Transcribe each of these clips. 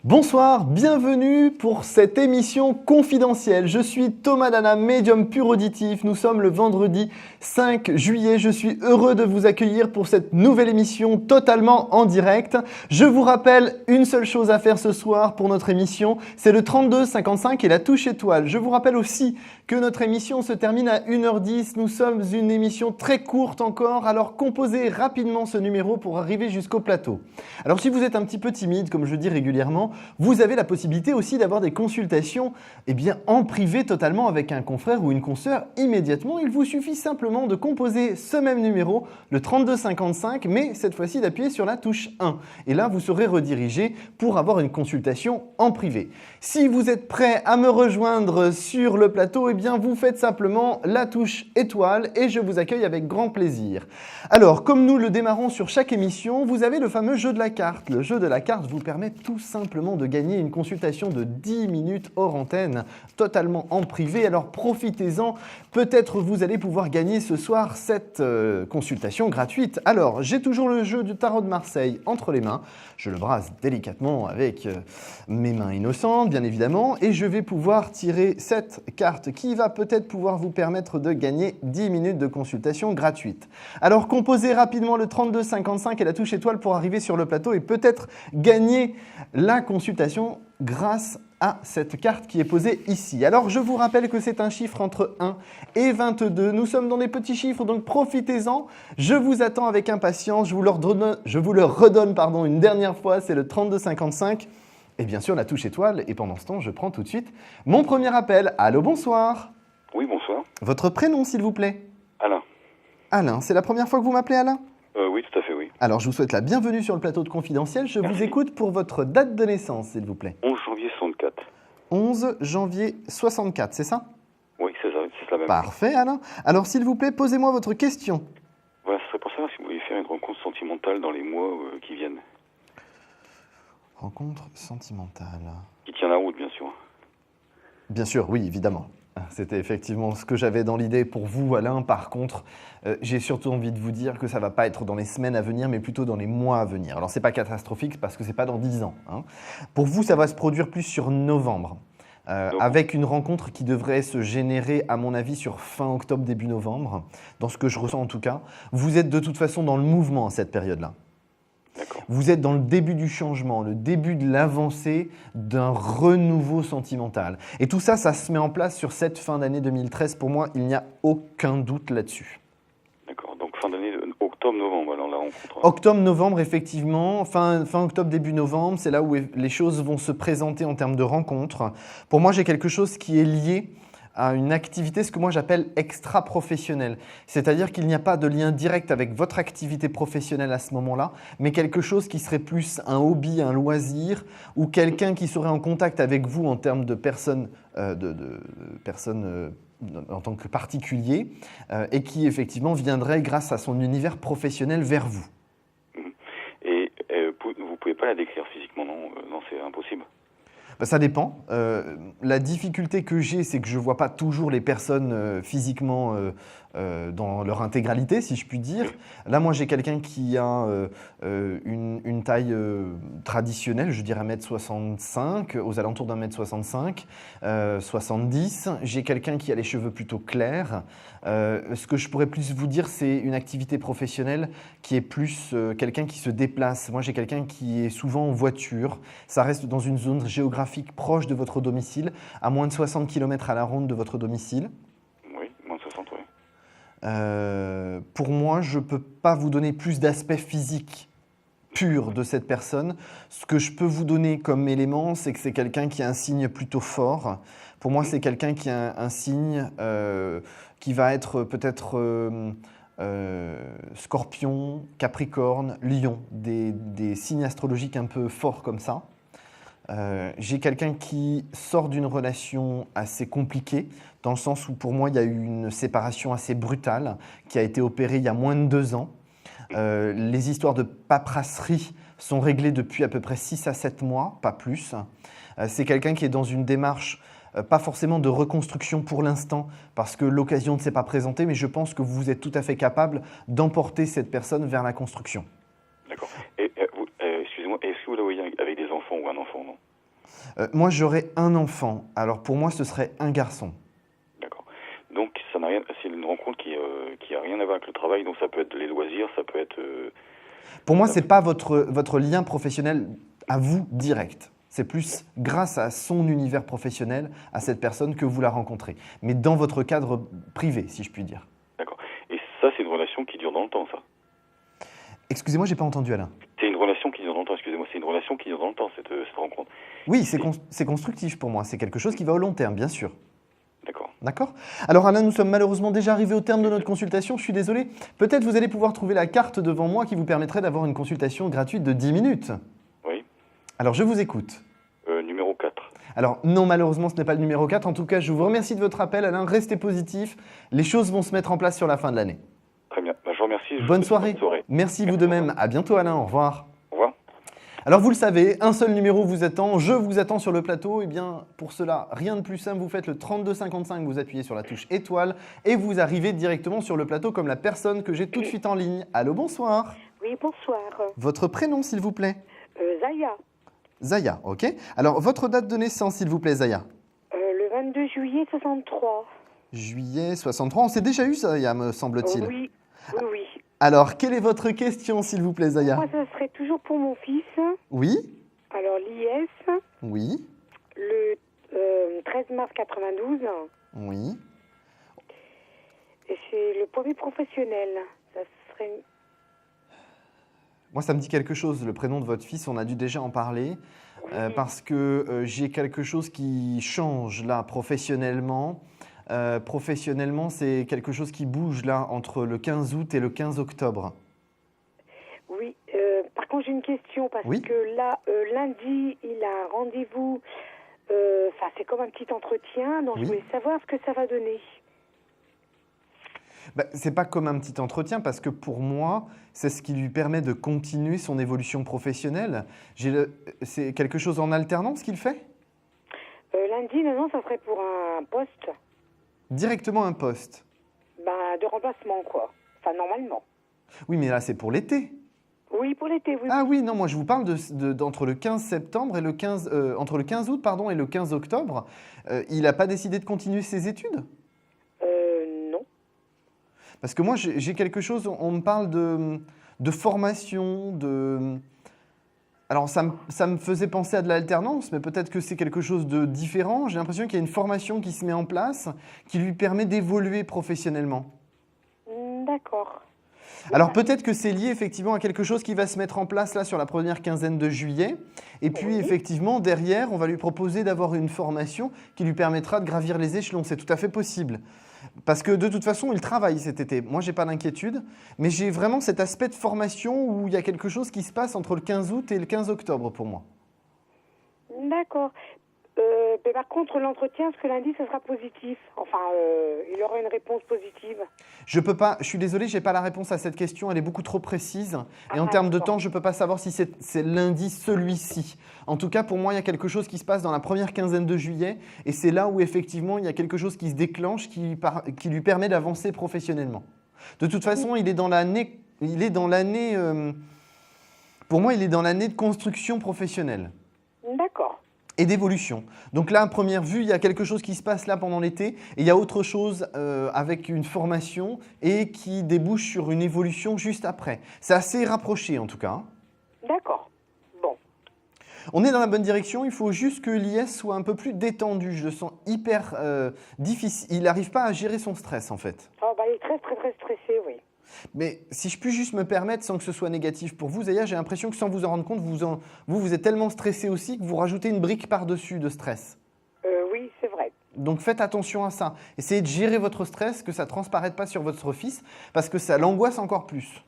Bonsoir, bienvenue pour cette émission confidentielle. Je suis Thomas Dana, médium pur auditif. Nous sommes le vendredi 5 juillet. Je suis heureux de vous accueillir pour cette nouvelle émission totalement en direct. Je vous rappelle une seule chose à faire ce soir pour notre émission, c'est le 32 55 et la touche étoile. Je vous rappelle aussi que notre émission se termine à 1h10. Nous sommes une émission très courte encore, alors composez rapidement ce numéro pour arriver jusqu'au plateau. Alors si vous êtes un petit peu timide, comme je dis régulièrement, vous avez la possibilité aussi d'avoir des consultations en privé totalement avec un confrère ou une consoeur immédiatement. Il vous suffit simplement de composer ce même numéro, le 3255, mais cette fois-ci d'appuyer sur la touche 1. Et là, vous serez redirigé pour avoir une consultation en privé. Si vous êtes prêt à me rejoindre sur le plateau, vous faites simplement la touche étoile et je vous accueille avec grand plaisir. Alors, comme nous le démarrons sur chaque émission, vous avez le fameux jeu de la carte. Le jeu de la carte vous permet tout simplement de gagner une consultation de 10 minutes hors antenne, totalement en privé. Alors profitez-en, peut-être vous allez pouvoir gagner ce soir cette consultation gratuite. Alors, j'ai toujours le jeu du tarot de Marseille entre les mains. Je le brasse délicatement avec mes mains innocentes, bien évidemment, et je vais pouvoir tirer cette carte qui va peut-être pouvoir vous permettre de gagner 10 minutes de consultation gratuite. Alors, composez rapidement le 3255 et la touche étoile pour arriver sur le plateau et peut-être gagner la consultation grâce à cette carte qui est posée ici. Alors, je vous rappelle que c'est un chiffre entre 1 et 22. Nous sommes dans des petits chiffres, donc profitez-en. Je vous attends avec impatience. Je vous le redonne une dernière fois. C'est le 3255 et bien sûr la touche étoile. Et pendant ce temps, je prends tout de suite mon premier appel. Allô, bonsoir. Oui, bonsoir. Votre prénom, s'il vous plaît? Alain. Alain, c'est la première fois que vous m'appelez Alain? Oui, tout à fait, oui. Alors, je vous souhaite la bienvenue sur le plateau de Confidentiel. Je Merci. vous écoute pour votre date de naissance, s'il vous plaît. 11 janvier 64. 11 janvier 64, c'est ça? Oui, c'est ça, c'est la même. Parfait, Alain. Alors, s'il vous plaît, posez-moi votre question. Voilà, ce serait pour savoir si vous voulez faire une rencontre sentimentale dans les mois qui viennent. Rencontre sentimentale. Qui tient la route, bien sûr. Bien sûr, oui, évidemment. C'était effectivement ce que j'avais dans l'idée pour vous, Alain. Par contre, j'ai surtout envie de vous dire que ça ne va pas être dans les semaines à venir, mais plutôt dans les mois à venir. Alors, ce n'est pas catastrophique parce que ce n'est pas dans 10 ans. Pour vous, ça va se produire plus sur novembre. Avec une rencontre qui devrait se générer, à mon avis, sur fin octobre, début novembre, dans ce que je ressens en tout cas. Vous êtes de toute façon dans le mouvement à cette période-là. Vous êtes dans le début du changement, le début de l'avancée d'un renouveau sentimental. Et tout ça, ça se met en place sur cette fin d'année 2013. Pour moi, il n'y a aucun doute là-dessus. D'accord, donc fin d'année, octobre-novembre, alors la rencontre. Octobre-novembre, effectivement. Fin octobre, début novembre, c'est là où les choses vont se présenter en termes de rencontres. Pour moi, j'ai quelque chose qui est lié à une activité, ce que moi j'appelle extra-professionnelle. C'est-à-dire qu'il n'y a pas de lien direct avec votre activité professionnelle à ce moment-là, mais quelque chose qui serait plus un hobby, un loisir, ou quelqu'un qui serait en contact avec vous en termes de personnes, en tant que particulier, et qui effectivement viendrait grâce à son univers professionnel vers vous. Et vous ne pouvez pas la décrire physiquement, non? Non, c'est impossible. Ça dépend. La difficulté que j'ai, c'est que je ne vois pas toujours les personnes physiquement dans leur intégralité, si je puis dire. Là, moi, j'ai quelqu'un qui a une taille traditionnelle, je dirais 1m65, aux alentours d'1m65, 70. J'ai quelqu'un qui a les cheveux plutôt clairs. Ce que je pourrais plus vous dire, c'est une activité professionnelle qui est plus quelqu'un qui se déplace. Moi, j'ai quelqu'un qui est souvent en voiture. Ça reste dans une zone géographique proche de votre domicile, à moins de 60 km à la ronde de votre domicile. Oui, moins de 60, oui. Pour moi, je ne peux pas vous donner plus d'aspect physique pur de cette personne. Ce que je peux vous donner comme élément, c'est que c'est quelqu'un qui a un signe plutôt fort. Pour moi, c'est quelqu'un qui a un signe qui va être peut-être Scorpion, Capricorne, Lion, des signes astrologiques un peu forts comme ça. J'ai quelqu'un qui sort d'une relation assez compliquée, dans le sens où pour moi il y a eu une séparation assez brutale qui a été opérée il y a moins de 2 ans. Les histoires de paperasserie sont réglées depuis à peu près 6 à 7 mois, pas plus. C'est quelqu'un qui est dans une démarche pas forcément de reconstruction pour l'instant parce que l'occasion ne s'est pas présentée, mais je pense que vous êtes tout à fait capable d'emporter cette personne vers la construction. D'accord. Et excusez-moi, est-ce que vous la voyez avec des enfants ou un enfant, non? Moi, j'aurais un enfant. Alors, pour moi, ce serait un garçon. D'accord. Donc, ça n'a rien. C'est une rencontre qui a rien à voir avec le travail. Donc, ça peut être les loisirs, ça peut être. Pour moi, ce n'est pas votre lien professionnel à vous direct. C'est plus grâce à son univers professionnel, à cette personne que vous la rencontrez. Mais dans votre cadre privé, si je puis dire. D'accord. Et ça, c'est une relation qui dure dans le temps, ça. Excusez-moi, j'ai pas entendu, Alain. C'est une relation qui dure dans le temps. Excusez-moi, c'est une relation qui dure dans le temps, cette rencontre. Oui, c'est constructif pour moi. C'est quelque chose qui va au long terme, bien sûr. D'accord. D'accord. Alors Alain, nous sommes malheureusement déjà arrivés au terme de notre consultation. Je suis désolé. Peut-être vous allez pouvoir trouver la carte devant moi qui vous permettrait d'avoir une consultation gratuite de 10 minutes. Oui. Alors je vous écoute. Numéro 4. Alors non, malheureusement, ce n'est pas le numéro 4. En tout cas, je vous remercie de votre appel, Alain. Restez positif. Les choses vont se mettre en place sur la fin de l'année. Très bien. Je vous remercie. Bonne soirée. Merci vous de même. À bientôt, Alain. Au revoir. Au revoir. Alors vous le savez, un seul numéro vous attend, je vous attends sur le plateau. Et bien pour cela, rien de plus simple, vous faites le 3255, vous appuyez sur la touche étoile et vous arrivez directement sur le plateau comme la personne que j'ai tout de suite en ligne. Allô, bonsoir. Oui, bonsoir. Votre prénom s'il vous plaît? Zaya. Zaya, ok. Alors votre date de naissance s'il vous plaît, Zaya? Le 22 juillet 63. Juillet 63, on s'est déjà eu Zaya me semble-t-il. Oui, oui. Alors quelle est votre question s'il vous plaît, Zaya? Moi, ça serait toujours pour mon fils. Oui? Alors, l'IS, Oui? le 13 mars 92, Oui? et c'est le premier professionnel. Ça serait... Moi, ça me dit quelque chose, le prénom de votre fils, on a dû déjà en parler, parce que j'ai quelque chose qui change là professionnellement. Professionnellement, c'est quelque chose qui bouge là entre le 15 août et le 15 octobre. Oui, par contre, j'ai une question, parce Oui. que là, lundi, il a rendez-vous, enfin, c'est comme un petit entretien, donc Oui. je voulais savoir ce que ça va donner. C'est pas comme un petit entretien parce que pour moi, c'est ce qui lui permet de continuer son évolution professionnelle. C'est quelque chose en alternance qu'il fait? Lundi, non, ça serait pour un poste Directement un poste. de remplacement, quoi. Enfin, normalement. Oui, mais là, c'est pour l'été. Oui, pour l'été, oui. Ah oui, non, moi je vous parle d'entre le 15 septembre et le 15, entre le 15 août pardon, et le 15 octobre. Il n'a pas décidé de continuer ses études? Non. Parce que moi, j'ai quelque chose, on me parle de formation, de... Alors, ça me faisait penser à de l'alternance, mais peut-être que c'est quelque chose de différent. J'ai l'impression qu'il y a une formation qui se met en place, qui lui permet d'évoluer professionnellement. D'accord. Alors, peut-être que c'est lié effectivement à quelque chose qui va se mettre en place là sur la première quinzaine de juillet. Et puis, Oui. effectivement, derrière, on va lui proposer d'avoir une formation qui lui permettra de gravir les échelons. C'est tout à fait possible. Parce que de toute façon, il travaille cet été. Moi, je n'ai pas d'inquiétude, mais j'ai vraiment cet aspect de formation où il y a quelque chose qui se passe entre le 15 août et le 15 octobre pour moi. D'accord. Mais par contre, l'entretien, ce que lundi, ça sera positif. Enfin, il aura une réponse positive. Je peux pas, je suis désolé, je n'ai pas la réponse à cette question, elle est beaucoup trop précise. Et en Ah, termes de d'accord. temps, je ne peux pas savoir si c'est lundi celui-ci. En tout cas, pour moi, il y a quelque chose qui se passe dans la première quinzaine de juillet. Et c'est là où, effectivement, il y a quelque chose qui se déclenche, qui lui permet d'avancer professionnellement. De toute façon, il est dans l'année... pour moi, il est dans l'année de construction professionnelle. D'accord. Et d'évolution. Donc là, à première vue, il y a quelque chose qui se passe là pendant l'été et il y a autre chose avec une formation et qui débouche sur une évolution juste après. C'est assez rapproché en tout cas. D'accord. Bon. On est dans la bonne direction, il faut juste que l'IS soit un peu plus détendu. Je le sens hyper difficile. Il n'arrive pas à gérer son stress en fait. Il est très stressé, oui. Mais si je puis juste me permettre, sans que ce soit négatif pour vous, Zaya, j'ai l'impression que sans vous en rendre compte, vous êtes tellement stressé aussi que vous rajoutez une brique par-dessus de stress. Oui, c'est vrai. Donc faites attention à ça. Essayez de gérer votre stress, que ça ne transparaisse pas sur votre fils, parce que ça l'angoisse encore plus.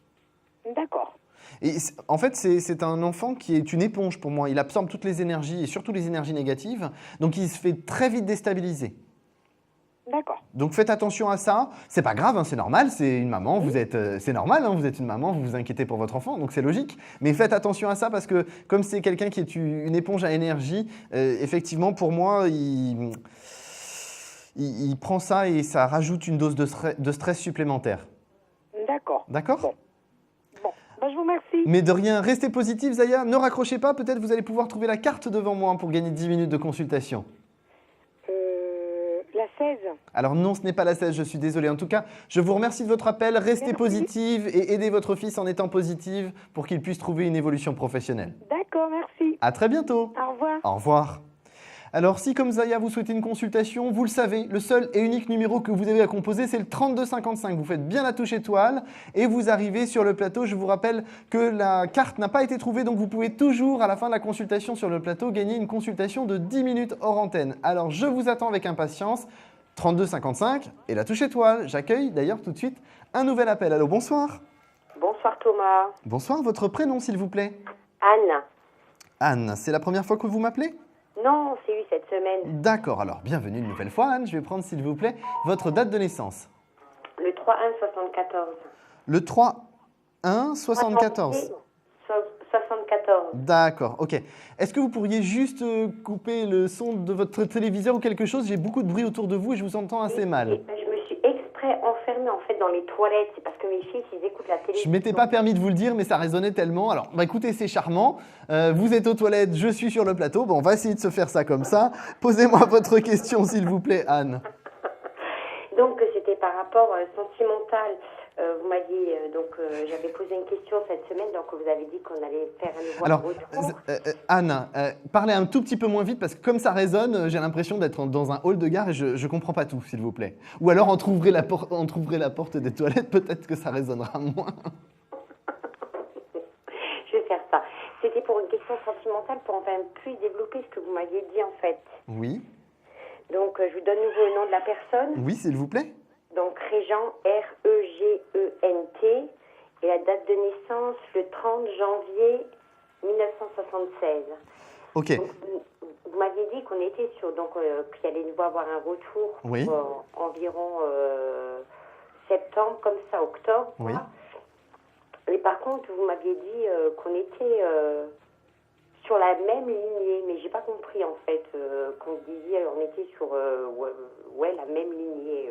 D'accord. Et en fait, c'est un enfant qui est une éponge pour moi. Il absorbe toutes les énergies, et surtout les énergies négatives, donc il se fait très vite déstabiliser. D'accord. Donc faites attention à ça. C'est pas grave, hein, c'est normal. C'est une maman. C'est normal. Hein, vous êtes une maman. Vous vous inquiétez pour votre enfant, donc c'est logique. Mais faites attention à ça parce que comme c'est quelqu'un qui est une éponge à énergie, effectivement, pour moi, il prend ça et ça rajoute une dose de stress supplémentaire. D'accord. D'accord ? Bon. je vous remercie. Mais de rien, restez positif Zaya, ne raccrochez pas, peut-être vous allez pouvoir trouver la carte devant moi pour gagner 10 minutes de consultation. La 16. Alors non, ce n'est pas la 16, je suis désolé. En tout cas, je vous remercie de votre appel, restez Merci. positive et aidez votre fils en étant positive pour qu'il puisse trouver une évolution professionnelle. D'accord, merci. À très bientôt. Au revoir. Au revoir. Alors si comme Zaya vous souhaitez une consultation, vous le savez, le seul et unique numéro que vous avez à composer c'est le 3255. Vous faites bien la touche étoile et vous arrivez sur le plateau. Je vous rappelle que la carte n'a pas été trouvée donc vous pouvez toujours à la fin de la consultation sur le plateau gagner une consultation de 10 minutes hors antenne. Alors je vous attends avec impatience. 3255 et la touche étoile. J'accueille d'ailleurs tout de suite un nouvel appel. Allô, bonsoir. Bonsoir Thomas. Bonsoir, votre prénom s'il vous plaît. Anne. Anne, c'est la première fois que vous m'appelez ? Non, c'est eu cette semaine. D'accord, alors bienvenue une nouvelle fois Anne. Je vais prendre s'il vous plaît votre date de naissance. Le 3-1-74. Le 3-1-74. 74. D'accord, ok. Est-ce que vous pourriez juste couper le son de votre téléviseur ou quelque chose? J'ai beaucoup de bruit autour de vous et je vous entends assez mal. Je me suis exprès enfermée en fait dans les toilettes. C'est parce que mes fils, ils écoutent la télévision. Je m'étais pas permis de vous le dire, mais ça résonnait tellement. Alors, bah écoutez, c'est charmant. Vous êtes aux toilettes, je suis sur le plateau. Bon, on va essayer de se faire ça comme ça. Posez-moi votre question, s'il vous plaît, Anne. Donc, c'était par rapport sentimental. Vous m'aviez j'avais posé une question cette semaine, donc vous avez dit qu'on allait faire un nouveau Alors, retour. Anne, parlez un tout petit peu moins vite parce que comme ça résonne, j'ai l'impression d'être dans un hall de gare et je ne comprends pas tout, s'il vous plaît. Ou alors entrouvrez la porte des toilettes, peut-être que ça résonnera moins. Je vais faire ça. C'était pour une question sentimentale, pour enfin plus développer ce que vous m'aviez dit en fait. Oui. Donc, je vous donne nouveau le nom de la personne. Oui, s'il vous plaît. Donc, Régent, R-E-G-E-N-T, et la date de naissance, le 30 janvier 1976. Ok. Donc, vous m'aviez dit qu'on était sur, qu'il allait nous avoir un retour Oui. pour environ septembre, comme ça, octobre. Oui. Quoi. Et par contre, vous m'aviez dit qu'on était sur la même lignée, mais j'ai pas compris en fait qu'on disait on était sur la même lignée.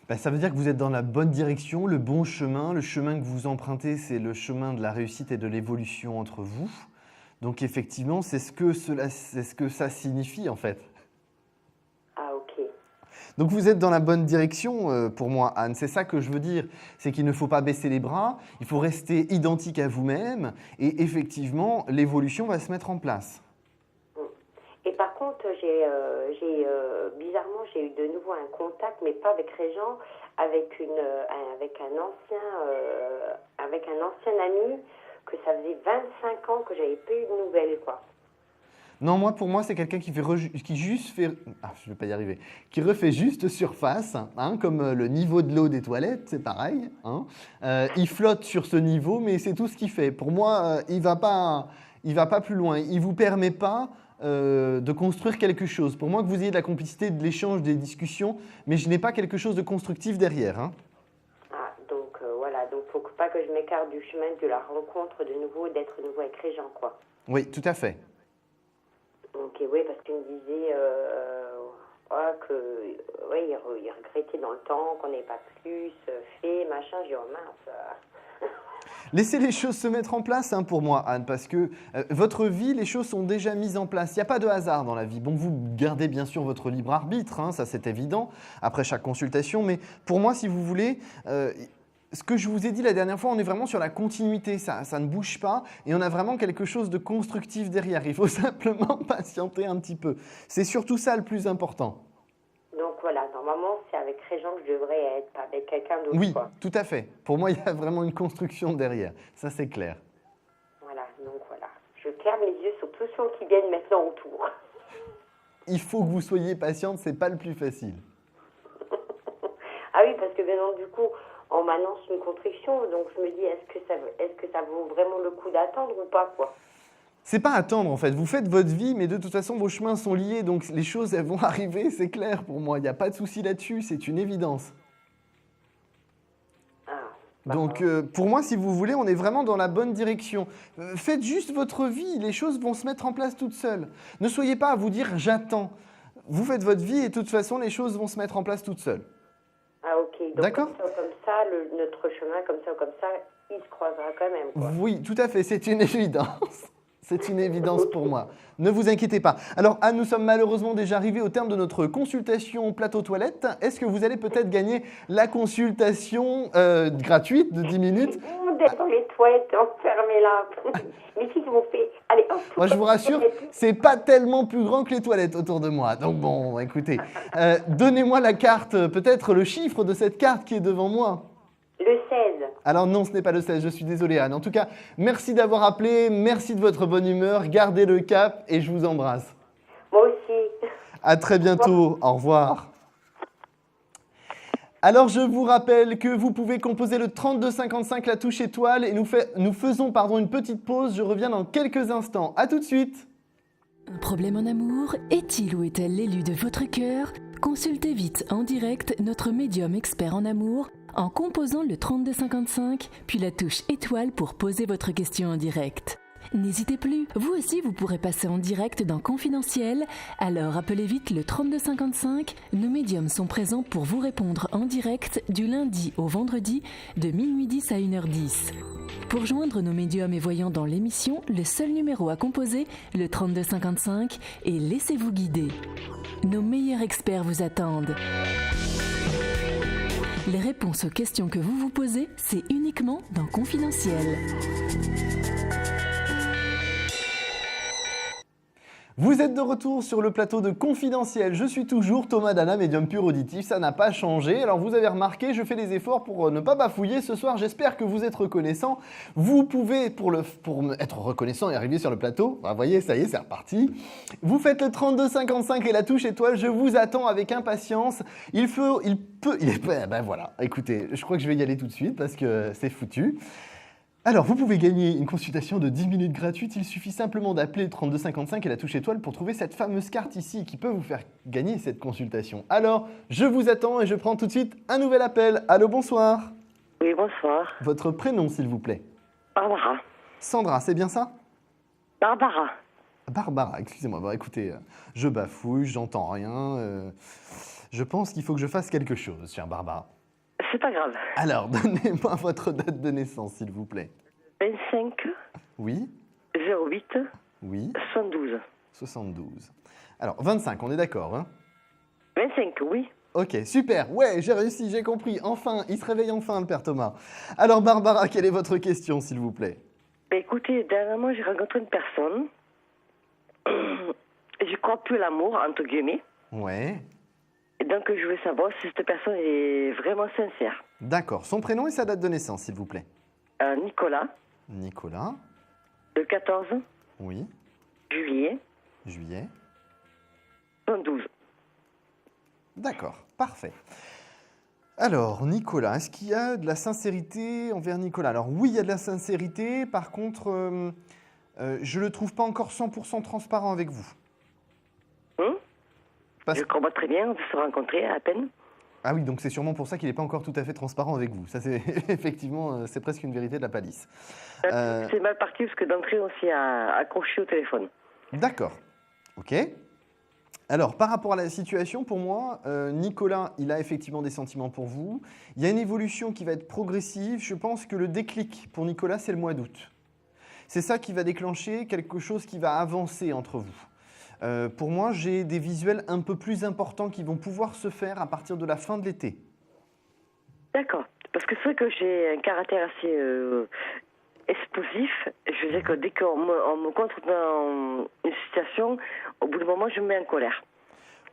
Bah, ça veut dire que vous êtes dans la bonne direction, le bon chemin. Le chemin que vous empruntez, c'est le chemin de la réussite et de l'évolution entre vous. Donc effectivement, c'est ce que ça signifie en fait. Ah ok. Donc vous êtes dans la bonne direction pour moi, Anne. C'est ça que je veux dire. C'est qu'il ne faut pas baisser les bras, il faut rester identique à vous-même et effectivement, l'évolution va se mettre en place. Et par contre, bizarrement, j'ai eu de nouveau un contact, mais pas avec Régent, avec un ancien ami que ça faisait 25 ans que j'avais pas eu de nouvelles, quoi. Non, pour moi, c'est quelqu'un qui refait juste surface, hein, comme le niveau de l'eau des toilettes, c'est pareil. Hein. Il flotte sur ce niveau, mais c'est tout ce qu'il fait. Pour moi, il va pas plus loin. Il vous permet pas de construire quelque chose. Pour moi, que vous ayez de la complicité, de l'échange, des discussions, mais je n'ai pas quelque chose de constructif derrière. Hein. Ah, donc voilà, donc faut pas que je m'écarte du chemin de la rencontre de nouveau, d'être nouveau avec Régent, quoi. Oui, tout à fait. Ok, oui, parce qu'il me disait il regrettait dans le temps qu'on n'ait pas plus fait, machin. J'ai dit, oh mince. Laissez les choses se mettre en place hein, pour moi, Anne, parce que votre vie, les choses sont déjà mises en place. Il n'y a pas de hasard dans la vie. Bon, vous gardez bien sûr votre libre arbitre, hein, ça c'est évident, après chaque consultation. Mais pour moi, si vous voulez, ce que je vous ai dit la dernière fois, on est vraiment sur la continuité. Ça ne bouge pas et on a vraiment quelque chose de constructif derrière. Il faut simplement patienter un petit peu. C'est surtout ça le plus important. Donc voilà, normalement, c'est avec Régent que je devrais être, pas avec quelqu'un d'autre. Oui, quoi. tout à fait. Pour moi, il y a vraiment une construction derrière. Ça, c'est clair. Voilà, donc voilà. Je ferme les yeux sur tous ceux qui viennent maintenant autour. Il faut que vous soyez patiente, c'est pas le plus facile. Ah oui, parce que maintenant, du coup, on m'annonce une construction, donc je me dis, est-ce que ça vaut vraiment le coup d'attendre ou pas, quoi? C'est pas attendre en fait, vous faites votre vie, mais de toute façon vos chemins sont liés, donc les choses elles vont arriver, c'est clair pour moi, il n'y a pas de souci là-dessus, c'est une évidence. Donc pour moi, si vous voulez, on est vraiment dans la bonne direction. Faites juste votre vie, les choses vont se mettre en place toutes seules. Ne soyez pas à vous dire j'attends. Vous faites votre vie et de toute façon les choses vont se mettre en place toutes seules. Ah ok, donc d'accord. comme ça, notre chemin, comme ça, qui se croisera quand même, quoi. Oui, tout à fait, c'est une évidence. C'est une évidence pour moi. Ne vous inquiétez pas. Alors, Anne, nous sommes malheureusement déjà arrivés au terme de notre consultation plateau toilette. Est-ce que vous allez peut-être gagner la consultation gratuite de 10 minutes? D'être dans les toilettes, enfermez-la. Mais si vous fait. Allez, hop. Moi, je vous rassure, c'est pas tellement plus grand que les toilettes autour de moi. Donc bon, écoutez, donnez-moi la carte, peut-être le chiffre de cette carte qui est devant moi. Le 16. Alors non, ce n'est pas le 16, je suis désolé Anne. En tout cas, merci d'avoir appelé, merci de votre bonne humeur, gardez le cap et je vous embrasse. Moi aussi. À très bientôt, au revoir. Alors je vous rappelle que vous pouvez composer le 3255, la touche étoile, et nous faisons une petite pause, je reviens dans quelques instants. À tout de suite. Un problème en amour? Est-il ou est-elle l'élu de votre cœur? Consultez vite en direct notre médium expert en amour en composant le 3255, puis la touche étoile pour poser votre question en direct. N'hésitez plus, vous aussi vous pourrez passer en direct dans Confidentiel, alors appelez vite le 3255, nos médiums sont présents pour vous répondre en direct du lundi au vendredi de minuit 10 à 1h10. Pour joindre nos médiums et voyants dans l'émission, le seul numéro à composer, le 3255, et laissez-vous guider. Nos meilleurs experts vous attendent. Les réponses aux questions que vous vous posez, c'est uniquement dans Confidentiel. Vous êtes de retour sur le plateau de Confidentiel. Je suis toujours Thomas Dana, médium pur auditif, ça n'a pas changé. Alors vous avez remarqué, je fais des efforts pour ne pas bafouiller ce soir. J'espère que vous êtes reconnaissants. Vous pouvez, pour être reconnaissant et arriver sur le plateau, vous voyez, ça y est, c'est reparti. Vous faites le 3255 et la touche étoile. Je vous attends avec impatience. Ben voilà, écoutez, je crois que je vais y aller tout de suite parce que c'est foutu. Alors, vous pouvez gagner une consultation de 10 minutes gratuite. Il suffit simplement d'appeler le 3255 et la touche étoile pour trouver cette fameuse carte ici qui peut vous faire gagner cette consultation. Alors, je vous attends et je prends tout de suite un nouvel appel. Allô, bonsoir. Oui, bonsoir. Votre prénom, s'il vous plaît. Barbara. Sandra, c'est bien ça? Barbara. Barbara, excusez-moi. Bah, écoutez, je bafouille, j'entends rien. Je pense qu'il faut que je fasse quelque chose, chère Barbara. C'est pas grave. Alors, donnez-moi votre date de naissance, s'il vous plaît. 25 Oui, 08 oui, 72. 72. Alors, 25, on est d'accord, hein? 25, oui. Ok, super. Ouais, j'ai réussi, j'ai compris. Enfin, il se réveille enfin, le père Thomas. Alors, Barbara, quelle est votre question, s'il vous plaît? Écoutez, dernièrement, j'ai rencontré une personne. Je crois plus à l'amour, entre guillemets. Ouais. Et donc, je voulais savoir si cette personne est vraiment sincère. D'accord. Son prénom et sa date de naissance, s'il vous plaît. Nicolas, Nicolas. le 14 Oui. juillet Juillet. 72. D'accord. Parfait. Alors, Nicolas, est-ce qu'il y a de la sincérité envers Nicolas? Alors, oui, il y a de la sincérité. Par contre, je ne le trouve pas encore 100% transparent avec vous. Je comprends très bien, on peut se rencontrer à peine. Ah oui, donc c'est sûrement pour ça qu'il n'est pas encore tout à fait transparent avec vous. Ça, c'est effectivement, c'est presque une vérité de la palisse. C'est mal parti parce que d'entrée, on s'y a accroché au téléphone. D'accord. Ok. Alors, par rapport à la situation, pour moi, Nicolas, il a effectivement des sentiments pour vous. Il y a une évolution qui va être progressive. Je pense que le déclic pour Nicolas, c'est le mois d'août. C'est ça qui va déclencher quelque chose qui va avancer entre vous. Pour moi, j'ai des visuels un peu plus importants qui vont pouvoir se faire à partir de la fin de l'été. D'accord. Parce que c'est vrai que j'ai un caractère assez explosif. Je veux dire que dès qu'on me contre dans une situation, au bout d'un moment, je me mets en colère.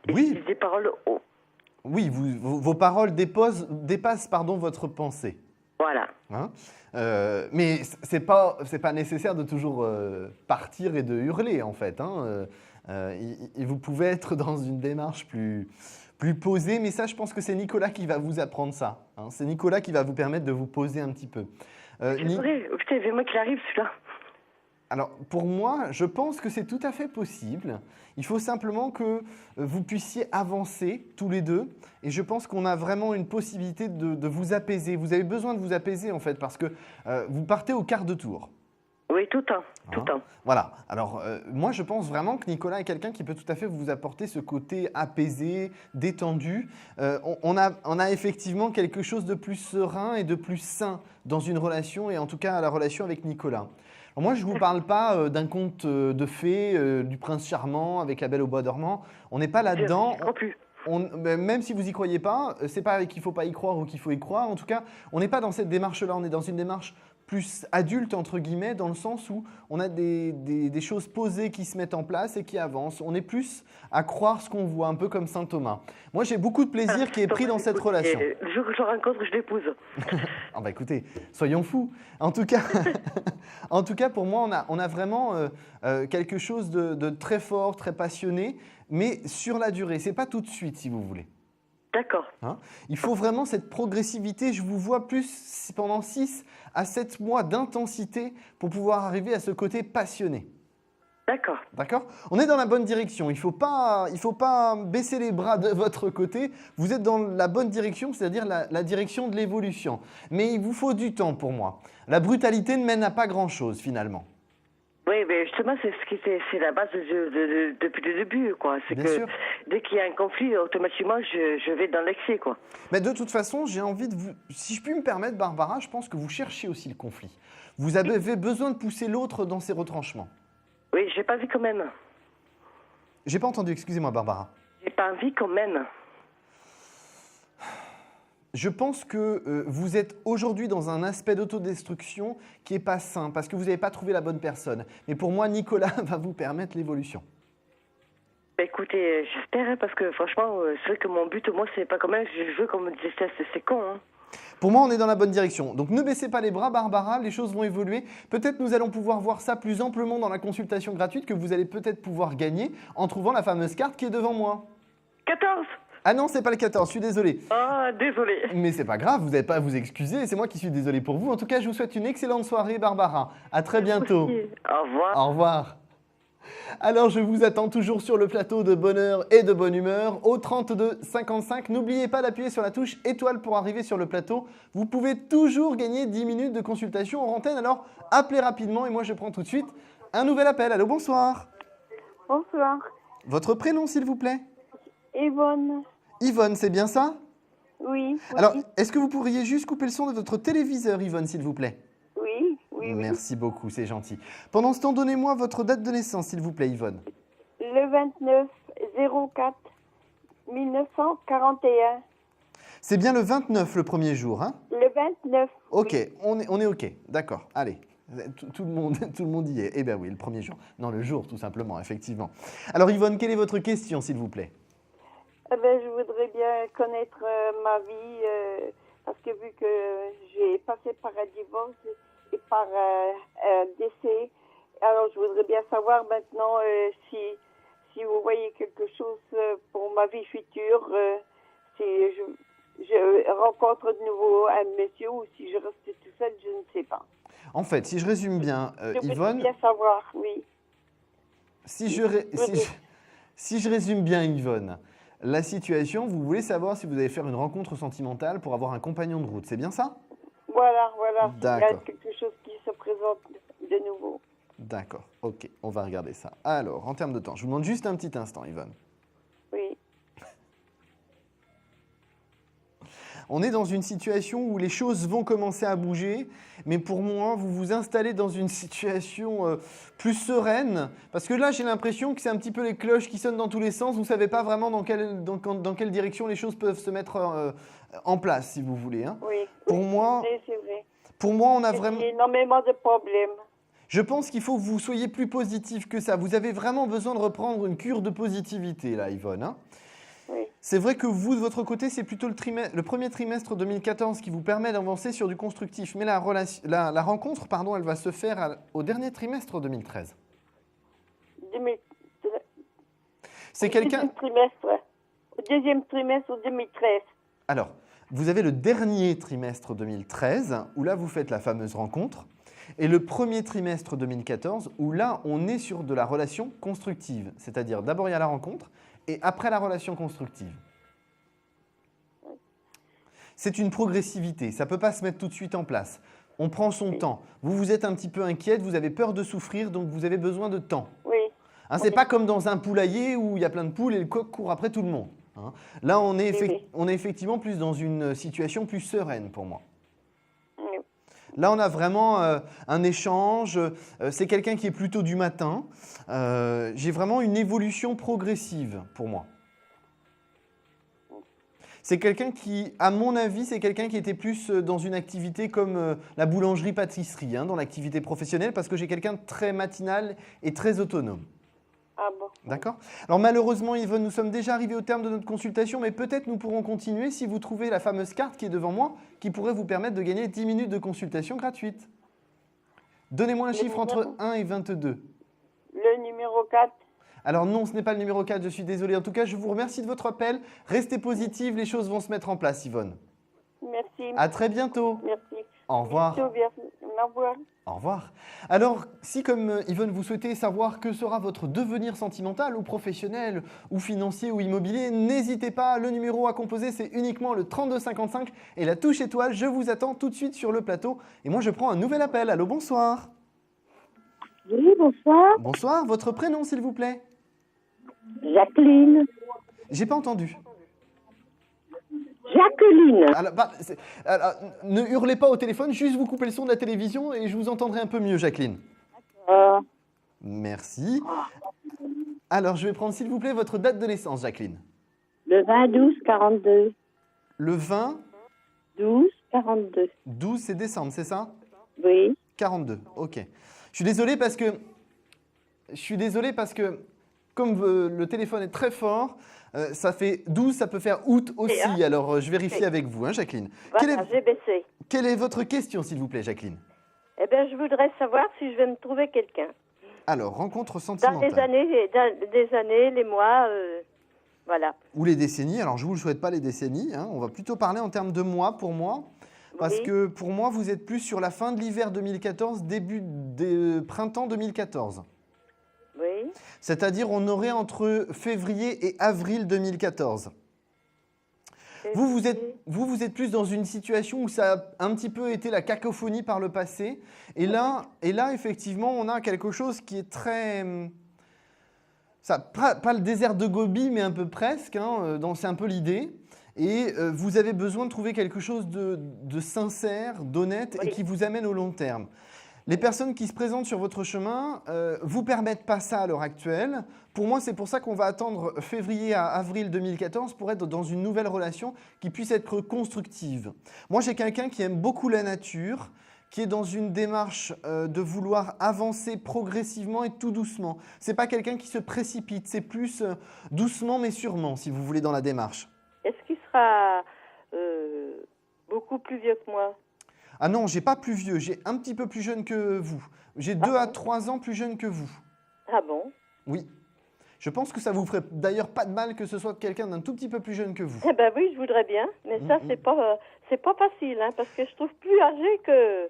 Et Oui. je dis des paroles haut. Oui, vos paroles dépassent votre pensée. Voilà. Hein, mais c'est pas nécessaire de toujours partir et de hurler, en fait. Hein. Vous pouvez être dans une démarche plus posée, mais ça, je pense que c'est Nicolas qui va vous apprendre ça. Hein. C'est Nicolas qui va vous permettre de vous poser un petit peu. Putain, il moi qu'il arrive, celui-là. Alors, pour moi, je pense que c'est tout à fait possible. Il faut simplement que vous puissiez avancer tous les deux. Et je pense qu'on a vraiment une possibilité de vous apaiser. Vous avez besoin de vous apaiser, en fait, parce que vous partez au quart de tour. Oui, tout le temps, tout le temps. Voilà. Alors, moi, je pense vraiment que Nicolas est quelqu'un qui peut tout à fait vous apporter ce côté apaisé, détendu. On a effectivement quelque chose de plus serein et de plus sain dans une relation, et en tout cas, la relation avec Nicolas. Alors moi, je ne vous parle pas d'un conte de fées, du prince charmant avec la belle au bois dormant. On n'est pas là-dedans. Je crois plus. Même si vous n'y croyez pas, c'est pas qu'il ne faut pas y croire ou qu'il faut y croire. En tout cas, on n'est pas dans cette démarche-là. On est dans une démarche plus adulte, entre guillemets, dans le sens où on a des choses posées qui se mettent en place et qui avancent. On est plus à croire ce qu'on voit, un peu comme saint Thomas. Moi, j'ai beaucoup de plaisir qui est pris dans cette relation. Le jour que je le rencontre, je l'épouse. Ah bah écoutez, soyons fous. En tout cas, en tout cas pour moi, on a vraiment quelque chose de très fort, très passionné, mais sur la durée. C'est pas tout de suite, si vous voulez. D'accord. Il faut vraiment cette progressivité. Je vous vois plus pendant 6 à 7 mois d'intensité pour pouvoir arriver à ce côté passionné. D'accord. D'accord ? On est dans la bonne direction. Il faut pas baisser les bras de votre côté. Vous êtes dans la bonne direction, c'est-à-dire la direction de l'évolution. Mais il vous faut du temps pour moi. La brutalité ne mène à pas grand-chose finalement. Oui, mais justement, c'est la base depuis le début, quoi. C'est Bien que sûr. dès qu'il y a un conflit, automatiquement, je vais dans l'excès, quoi. Mais de toute façon, j'ai envie de vous... Si je puis me permettre, Barbara, je pense que vous cherchez aussi le conflit. Vous avez besoin de pousser l'autre dans ses retranchements. Oui, j'ai pas envie qu'on mène. J'ai pas entendu, excusez-moi, Barbara. J'ai pas envie qu'on mène. Je pense que vous êtes aujourd'hui dans un aspect d'autodestruction qui n'est pas sain parce que vous n'avez pas trouvé la bonne personne. Mais pour moi, Nicolas va vous permettre l'évolution. Bah, écoutez, j'espère, hein, parce que franchement, c'est vrai que mon but, moi, c'est pas quand même que je veux qu'on me déteste, c'est con, hein. Pour moi, on est dans la bonne direction. Donc ne baissez pas les bras, Barbara, les choses vont évoluer. Peut-être nous allons pouvoir voir ça plus amplement dans la consultation gratuite que vous allez peut-être pouvoir gagner en trouvant la fameuse carte qui est devant moi. 14. Ah non, c'est pas le 14, je suis désolé. Ah, désolé. Mais c'est pas grave, vous n'avez pas à vous excuser, c'est moi qui suis désolé pour vous. En tout cas, je vous souhaite une excellente soirée, Barbara. À très bientôt. Au revoir. Au revoir. Alors, je vous attends toujours sur le plateau de bonheur et de bonne humeur au 32 55. N'oubliez pas d'appuyer sur la touche étoile pour arriver sur le plateau. Vous pouvez toujours gagner 10 minutes de consultation en antenne. Alors, appelez rapidement et moi, je prends tout de suite un nouvel appel. Allô, bonsoir. Bonsoir. Votre prénom, s'il vous plaît? Yvonne. Yvonne, c'est bien ça? Oui. Alors, est-ce que vous pourriez juste couper le son de votre téléviseur, Yvonne, s'il vous plaît? Oui. Merci beaucoup, c'est gentil. Pendant ce temps, donnez-moi votre date de naissance, s'il vous plaît, Yvonne. Le 29 04 1941. C'est bien le 29, le premier jour, hein? Le 29. Ok, oui. on est ok, d'accord, allez. Tout le monde y est. Eh bien oui, le premier jour. Non, le jour, tout simplement, effectivement. Alors Yvonne, quelle est votre question, s'il vous plaît? Je voudrais bien connaître ma vie, parce que vu que j'ai passé par un divorce et par un décès, alors je voudrais bien savoir maintenant si vous voyez quelque chose pour ma vie future, si je rencontre de nouveau un monsieur ou si je reste tout seul, je ne sais pas. En fait, si je résume bien, Je Yvonne, voudrais bien savoir, oui. si je résume bien, Yvonne, la situation, vous voulez savoir si vous allez faire une rencontre sentimentale pour avoir un compagnon de route, c'est bien ça? Voilà. Il y a D'accord. quelque chose qui se présente de nouveau. D'accord, ok, on va regarder ça. Alors, en termes de temps, je vous demande juste un petit instant, Yvonne. Oui. On est dans une situation où les choses vont commencer à bouger, mais pour moi, vous vous installez dans une situation plus sereine, parce que là, j'ai l'impression que c'est un petit peu les cloches qui sonnent dans tous les sens. Vous ne savez pas vraiment dans quelle direction les choses peuvent se mettre en place, si vous voulez. Hein. Oui. Pour moi, c'est vrai. pour moi, on a Il y vraiment... a énormément de problèmes. Je pense qu'il faut que vous soyez plus positif que ça. Vous avez vraiment besoin de reprendre une cure de positivité, là, Yvonne. Hein. Oui. C'est vrai que vous, de votre côté, c'est plutôt le premier trimestre 2014 qui vous permet d'avancer sur du constructif. Mais la rencontre, elle va se faire au dernier trimestre 2013. C'est quelqu'un... Au deuxième trimestre 2013. Alors, vous avez le dernier trimestre 2013, où là, vous faites la fameuse rencontre, et le premier trimestre 2014, où là, on est sur de la relation constructive. C'est-à-dire, d'abord, il y a la rencontre, et après la relation constructive. C'est une progressivité, ça ne peut pas se mettre tout de suite en place. On prend son temps. Vous êtes un petit peu inquiète, vous avez peur de souffrir, donc vous avez besoin de temps. Oui. Hein, c'est pas comme dans un poulailler où il y a plein de poules et le coq court après tout le monde. Hein. Là, on est effectivement plus dans une situation plus sereine pour moi. Oui. Là, on a vraiment un échange. C'est quelqu'un qui est plutôt du matin. J'ai vraiment une évolution progressive pour moi. C'est quelqu'un qui, à mon avis, c'est quelqu'un qui était plus dans une activité comme la boulangerie-pâtisserie, hein, dans l'activité professionnelle, parce que j'ai quelqu'un de très matinal et très autonome. Ah bon. D'accord? Alors malheureusement, Yvonne, nous sommes déjà arrivés au terme de notre consultation, mais peut-être nous pourrons continuer si vous trouvez la fameuse carte qui est devant moi, qui pourrait vous permettre de gagner 10 minutes de consultation gratuite. Donnez-moi un chiffre entre 1 et 22. Le numéro 4. Alors non, ce n'est pas le numéro 4, je suis désolé. En tout cas, je vous remercie de votre appel. Restez positive, les choses vont se mettre en place, Yvonne. Merci. À très bientôt. Merci. Au revoir. Au revoir. Au revoir. Alors, si comme Yvonne, vous souhaitez savoir que sera votre devenir sentimental ou professionnel ou financier ou immobilier, n'hésitez pas, le numéro à composer, c'est uniquement le 3255 et la touche étoile. Je vous attends tout de suite sur le plateau. Et moi, je prends un nouvel appel. Allô, bonsoir. Oui, bonsoir. Bonsoir, votre prénom, s'il vous plaît. Jacqueline. J'ai pas entendu. Jacqueline. Alors, ne hurlez pas au téléphone, juste vous coupez le son de la télévision et je vous entendrai un peu mieux, Jacqueline. Merci. Alors, je vais prendre, s'il vous plaît, votre date de naissance, Jacqueline. Le 20-12-42. Le 20 12-42. 12, c'est décembre, c'est ça? Oui. 42, ok. Je suis désolé parce que comme le téléphone est très fort, ça fait 12, ça peut faire août aussi. Alors, je vérifie avec vous, hein, Jacqueline. Voilà, j'ai baissé. Quelle est votre question, s'il vous plaît, Jacqueline? Eh bien, je voudrais savoir si je vais me trouver quelqu'un. Alors, rencontre Dans sentimentale. des années, les mois, voilà. Ou les décennies. Alors, je ne vous le souhaite pas, les décennies. Hein. On va plutôt parler en termes de mois, pour moi. Parce que, pour moi, vous êtes plus sur la fin de l'hiver 2014, début de printemps 2014. Oui. C'est-à-dire, on aurait entre février et avril 2014. Vous êtes plus dans une situation où ça a un petit peu été la cacophonie par le passé. Et là, effectivement, on a quelque chose qui est très... pas le désert de Gobi, mais un peu presque. Hein, c'est un peu l'idée. Et vous avez besoin de trouver quelque chose de sincère, d'honnête et qui vous amène au long terme. Les personnes qui se présentent sur votre chemin vous permettent pas ça à l'heure actuelle. Pour moi, c'est pour ça qu'on va attendre février à avril 2014 pour être dans une nouvelle relation qui puisse être constructive. Moi, j'ai quelqu'un qui aime beaucoup la nature, qui est dans une démarche de vouloir avancer progressivement et tout doucement. C'est pas quelqu'un qui se précipite, c'est plus doucement mais sûrement, si vous voulez, dans la démarche. Est-ce qu'il sera beaucoup plus vieux que moi? Ah non, j'ai pas plus vieux, j'ai un petit peu plus jeune que vous. J'ai 2 à 3 ans plus jeune que vous. Ah bon? Oui. Je pense que ça vous ferait d'ailleurs pas de mal que ce soit quelqu'un d'un tout petit peu plus jeune que vous. Eh ben oui, je voudrais bien, mais ça c'est pas facile, hein, parce que je trouve plus âgé que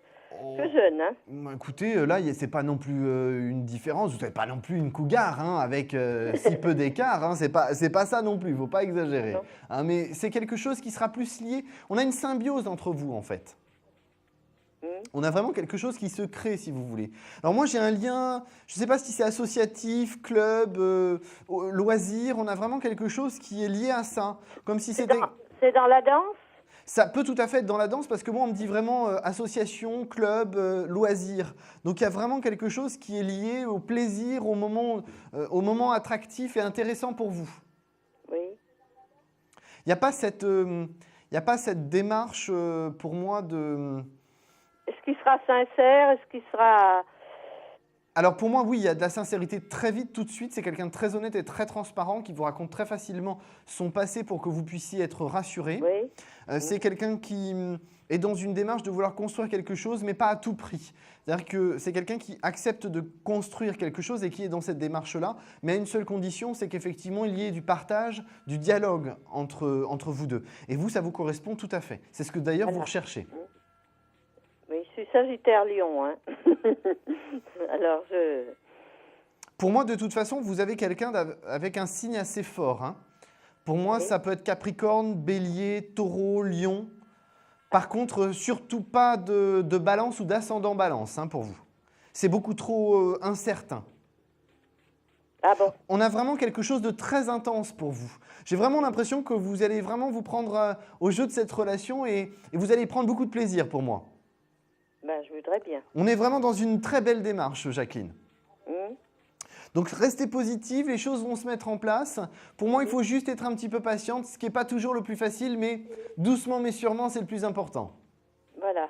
jeune. Hein. Écoutez, là, c'est pas non plus une différence. Vous n'êtes pas non plus une cougar hein, avec si peu d'écart. Hein, c'est pas ça non plus. Il faut pas exagérer. Hein, mais c'est quelque chose qui sera plus lié. On a une symbiose entre vous en fait. On a vraiment quelque chose qui se crée, si vous voulez. Alors moi, j'ai un lien, je ne sais pas si c'est associatif, club, loisir. On a vraiment quelque chose qui est lié à ça. Comme si c'était... C'est dans la danse? Ça peut tout à fait être dans la danse parce que moi, on me dit vraiment association, club, loisir. Donc, il y a vraiment quelque chose qui est lié au plaisir, au moment attractif et intéressant pour vous. Oui. Il n'y a pas cette démarche pour moi de... Est-ce qu'il sera sincère? Est-ce qu'il sera... Alors pour moi, oui, il y a de la sincérité très vite, tout de suite. C'est quelqu'un de très honnête et très transparent qui vous raconte très facilement son passé pour que vous puissiez être rassuré. Oui. C'est quelqu'un qui est dans une démarche de vouloir construire quelque chose, mais pas à tout prix. C'est-à-dire que c'est quelqu'un qui accepte de construire quelque chose et qui est dans cette démarche-là, mais à une seule condition, c'est qu'effectivement, il y ait du partage, du dialogue entre vous deux. Et vous, ça vous correspond tout à fait. C'est ce que d'ailleurs vous recherchez. Oui, je suis Sagittaire Lion. Hein. Alors, Pour moi, de toute façon, vous avez quelqu'un avec un signe assez fort. Hein. Pour moi, ça peut être Capricorne, Bélier, Taureau, Lion. Par contre, surtout pas de balance ou d'ascendant balance hein, pour vous. C'est beaucoup trop incertain. Ah bon? On a vraiment quelque chose de très intense pour vous. J'ai vraiment l'impression que vous allez vraiment vous prendre au jeu de cette relation et vous allez prendre beaucoup de plaisir pour moi. Ben, je voudrais bien. On est vraiment dans une très belle démarche, Jacqueline. Hum. Donc restez positive, les choses vont se mettre en place. Pour moi, il faut juste être un petit peu patiente, ce qui n'est pas toujours le plus facile, mais doucement mais sûrement, c'est le plus important. Voilà.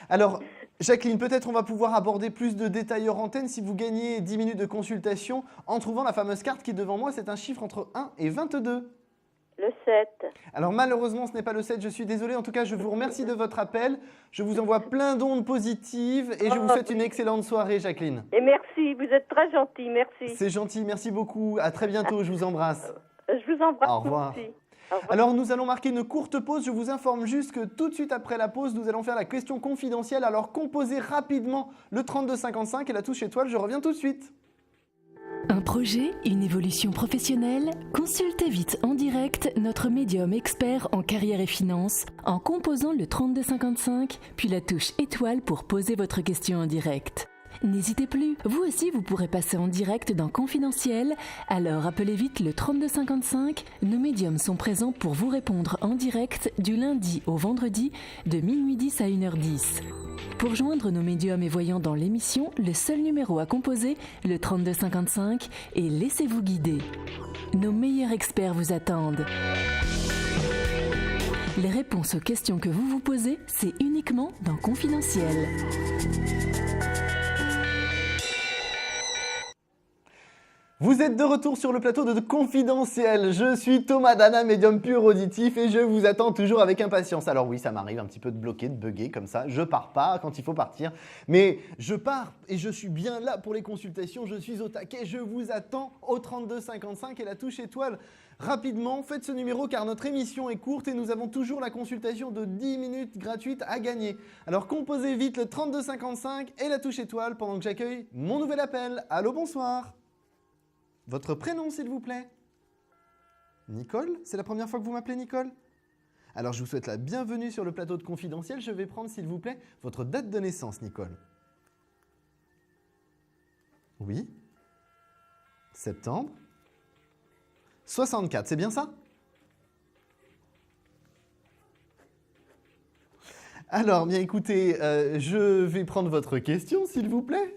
Alors, Jacqueline, peut-être on va pouvoir aborder plus de détails hors antenne si vous gagnez 10 minutes de consultation en trouvant la fameuse carte qui est devant moi, c'est un chiffre entre 1 et 22. Le 7. Alors malheureusement, ce n'est pas le 7, je suis désolé. En tout cas, je vous remercie de votre appel. Je vous envoie plein d'ondes positives et je vous souhaite une excellente soirée, Jacqueline. Et merci, vous êtes très gentil, merci. C'est gentil, merci beaucoup. À très bientôt, je vous embrasse. Je vous embrasse. Au revoir. Aussi. Au revoir. Alors, nous allons marquer une courte pause. Je vous informe juste que tout de suite après la pause, nous allons faire la question confidentielle. Alors, composez rapidement le 3255 et la touche étoile. Je reviens tout de suite. Un projet, une évolution professionnelle? Consultez vite en direct notre médium expert en carrière et finance en composant le 3255 puis la touche étoile pour poser votre question en direct. N'hésitez plus, vous aussi vous pourrez passer en direct dans Confidentiel, alors appelez vite le 3255, nos médiums sont présents pour vous répondre en direct du lundi au vendredi de minuit 10 à 1h10. Pour joindre nos médiums et voyants dans l'émission, le seul numéro à composer, le 3255, et laissez-vous guider. Nos meilleurs experts vous attendent. Les réponses aux questions que vous vous posez, c'est uniquement dans Confidentiel. Vous êtes de retour sur le plateau de Confidentiel. Je suis Thomas Dana, médium pur auditif et je vous attends toujours avec impatience. Alors oui, ça m'arrive un petit peu de bloquer, de bugger comme ça. Je pars pas quand il faut partir, mais je pars et je suis bien là pour les consultations. Je suis au taquet, je vous attends au 3255 et la touche étoile. Rapidement, faites ce numéro car notre émission est courte et nous avons toujours la consultation de 10 minutes gratuite à gagner. Alors composez vite le 3255 et la touche étoile pendant que j'accueille mon nouvel appel. Allô, bonsoir. Votre prénom, s'il vous plaît? Nicole? C'est la première fois que vous m'appelez Nicole? Alors, je vous souhaite la bienvenue sur le plateau de Confidentiel. Je vais prendre, s'il vous plaît, votre date de naissance, Nicole. Oui? Septembre? 64, c'est bien ça? Alors, bien écoutez, je vais prendre votre question, s'il vous plaît.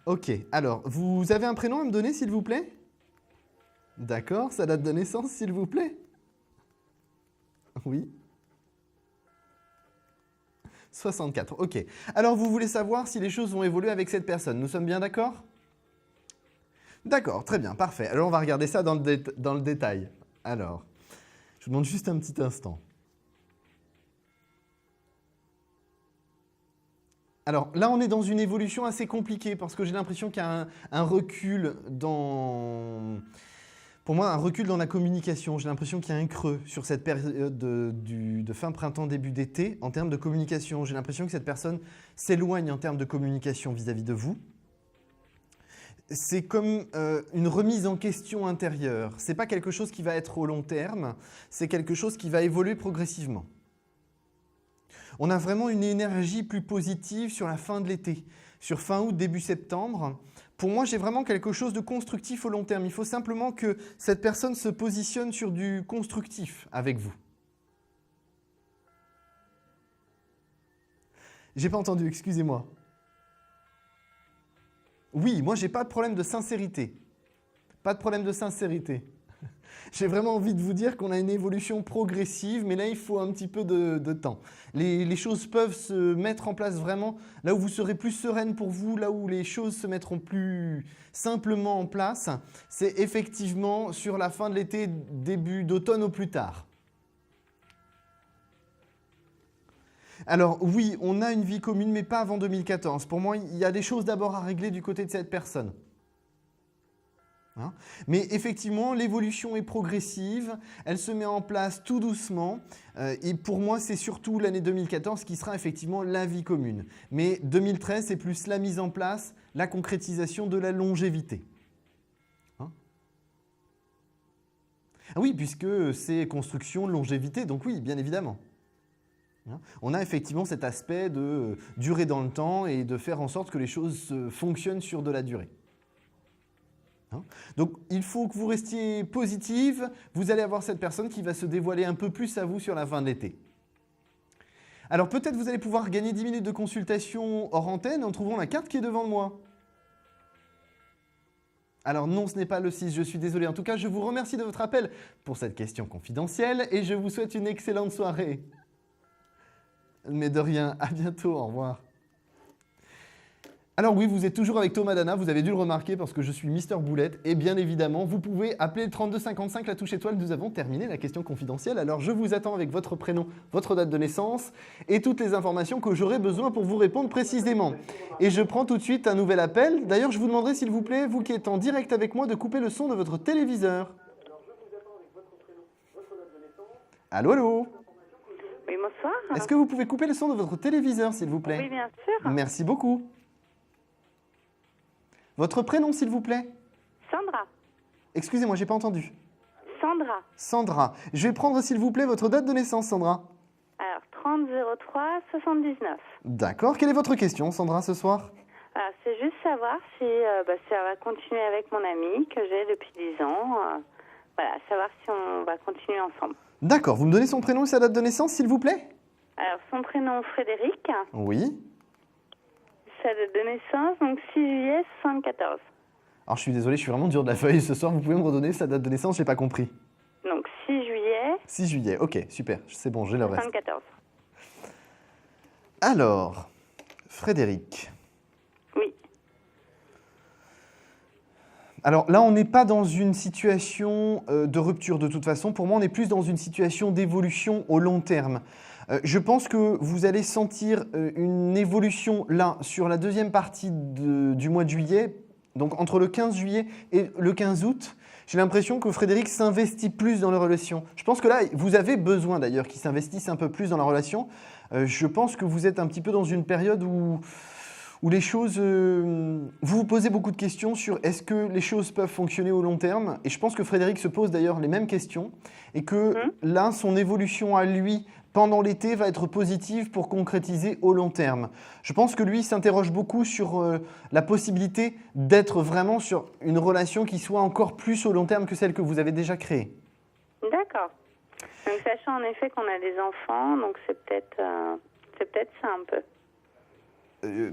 Ok, alors, vous avez un prénom à me donner, s'il vous plaît? D'accord, sa date de naissance, s'il vous plaît? Oui. 64, ok. Alors, vous voulez savoir si les choses vont évoluer avec cette personne. Nous sommes bien d'accord? D'accord, très bien, parfait. Alors, on va regarder ça dans le détail. Alors, je vous demande juste un petit instant. Alors là, on est dans une évolution assez compliquée parce que j'ai l'impression qu'il y a un recul dans... Pour moi, un recul dans la communication. J'ai l'impression qu'il y a un creux sur cette période de fin printemps, début d'été en termes de communication. J'ai l'impression que cette personne s'éloigne en termes de communication vis-à-vis de vous. C'est comme une remise en question intérieure. Ce n'est pas quelque chose qui va être au long terme, c'est quelque chose qui va évoluer progressivement. On a vraiment une énergie plus positive sur la fin de l'été, sur fin août, début septembre. Pour moi, j'ai vraiment quelque chose de constructif au long terme. Il faut simplement que cette personne se positionne sur du constructif avec vous. J'ai pas entendu, excusez-moi. Oui, moi, j'ai pas de problème de sincérité. Pas de problème de sincérité. J'ai vraiment envie de vous dire qu'on a une évolution progressive, mais là, il faut un petit peu de temps. Les choses peuvent se mettre en place vraiment là où vous serez plus sereine pour vous, là où les choses se mettront plus simplement en place. C'est effectivement sur la fin de l'été, début d'automne au plus tard. Alors oui, on a une vie commune, mais pas avant 2014. Pour moi, il y a des choses d'abord à régler du côté de cette personne. Hein. Mais effectivement, l'évolution est progressive, elle se met en place tout doucement. Et pour moi, c'est surtout l'année 2014 qui sera effectivement la vie commune. Mais 2013, c'est plus la mise en place, la concrétisation de la longévité. Hein. Ah oui, puisque c'est construction, longévité, donc oui, bien évidemment. Hein. On a effectivement cet aspect de durer dans le temps et de faire en sorte que les choses fonctionnent sur de la durée. Donc, il faut que vous restiez positive. Vous allez avoir cette personne qui va se dévoiler un peu plus à vous sur la fin de l'été. Alors, peut-être vous allez pouvoir gagner 10 minutes de consultation hors antenne en trouvant la carte qui est devant moi. Alors non, ce n'est pas le 6, je suis désolé. En tout cas, je vous remercie de votre appel pour cette question confidentielle et je vous souhaite une excellente soirée. Mais de rien, à bientôt, au revoir. Alors oui, vous êtes toujours avec Thomas Dana, vous avez dû le remarquer parce que je suis Mister Boulette et bien évidemment, vous pouvez appeler le 3255, la touche étoile, nous avons terminé la question confidentielle. Alors je vous attends avec votre prénom, votre date de naissance et toutes les informations que j'aurai besoin pour vous répondre précisément. Et je prends tout de suite un nouvel appel. D'ailleurs, je vous demanderai s'il vous plaît, vous qui êtes en direct avec moi, de couper le son de votre téléviseur. Allô, allô? Oui, bonsoir. Est-ce que vous pouvez couper le son de votre téléviseur, s'il vous plaît? Oui, bien sûr. Merci beaucoup. Votre prénom, s'il vous plaît? Sandra. Excusez-moi, j'ai pas entendu. Sandra. Sandra. Je vais prendre, s'il vous plaît, votre date de naissance, Sandra. Alors, 30-03-79. D'accord. Quelle est votre question, Sandra, ce soir? Alors, c'est juste savoir si ça va continuer avec mon ami que j'ai depuis 10 ans. Voilà, savoir si on va continuer ensemble. D'accord. Vous me donnez son prénom et sa date de naissance, s'il vous plaît? Alors, son prénom, Frédéric. Oui. Sa date de naissance, donc 6 juillet 74. Alors, je suis désolé, je suis vraiment dur de la feuille ce soir. Vous pouvez me redonner sa date de naissance? J'ai pas compris. Donc, 6 juillet. 6 juillet, ok, super. C'est bon, j'ai le reste. 74. Alors, Frédéric. Oui. Alors là, on n'est pas dans une situation de rupture de toute façon. Pour moi, on est plus dans une situation d'évolution au long terme. Je pense que vous allez sentir une évolution là, sur la deuxième partie du mois de juillet, donc entre le 15 juillet et le 15 août. J'ai l'impression que Frédéric s'investit plus dans la relation. Je pense que là, vous avez besoin d'ailleurs qu'il s'investisse un peu plus dans la relation. Je pense que vous êtes un petit peu dans une période où les choses... vous vous posez beaucoup de questions sur est-ce que les choses peuvent fonctionner au long terme. Et je pense que Frédéric se pose d'ailleurs les mêmes questions. Et que là, son évolution à lui pendant l'été va être positive pour concrétiser au long terme. Je pense que lui s'interroge beaucoup sur la possibilité d'être vraiment sur une relation qui soit encore plus au long terme que celle que vous avez déjà créée. D'accord. Donc, sachant en effet qu'on a des enfants, donc c'est peut-être ça un peu.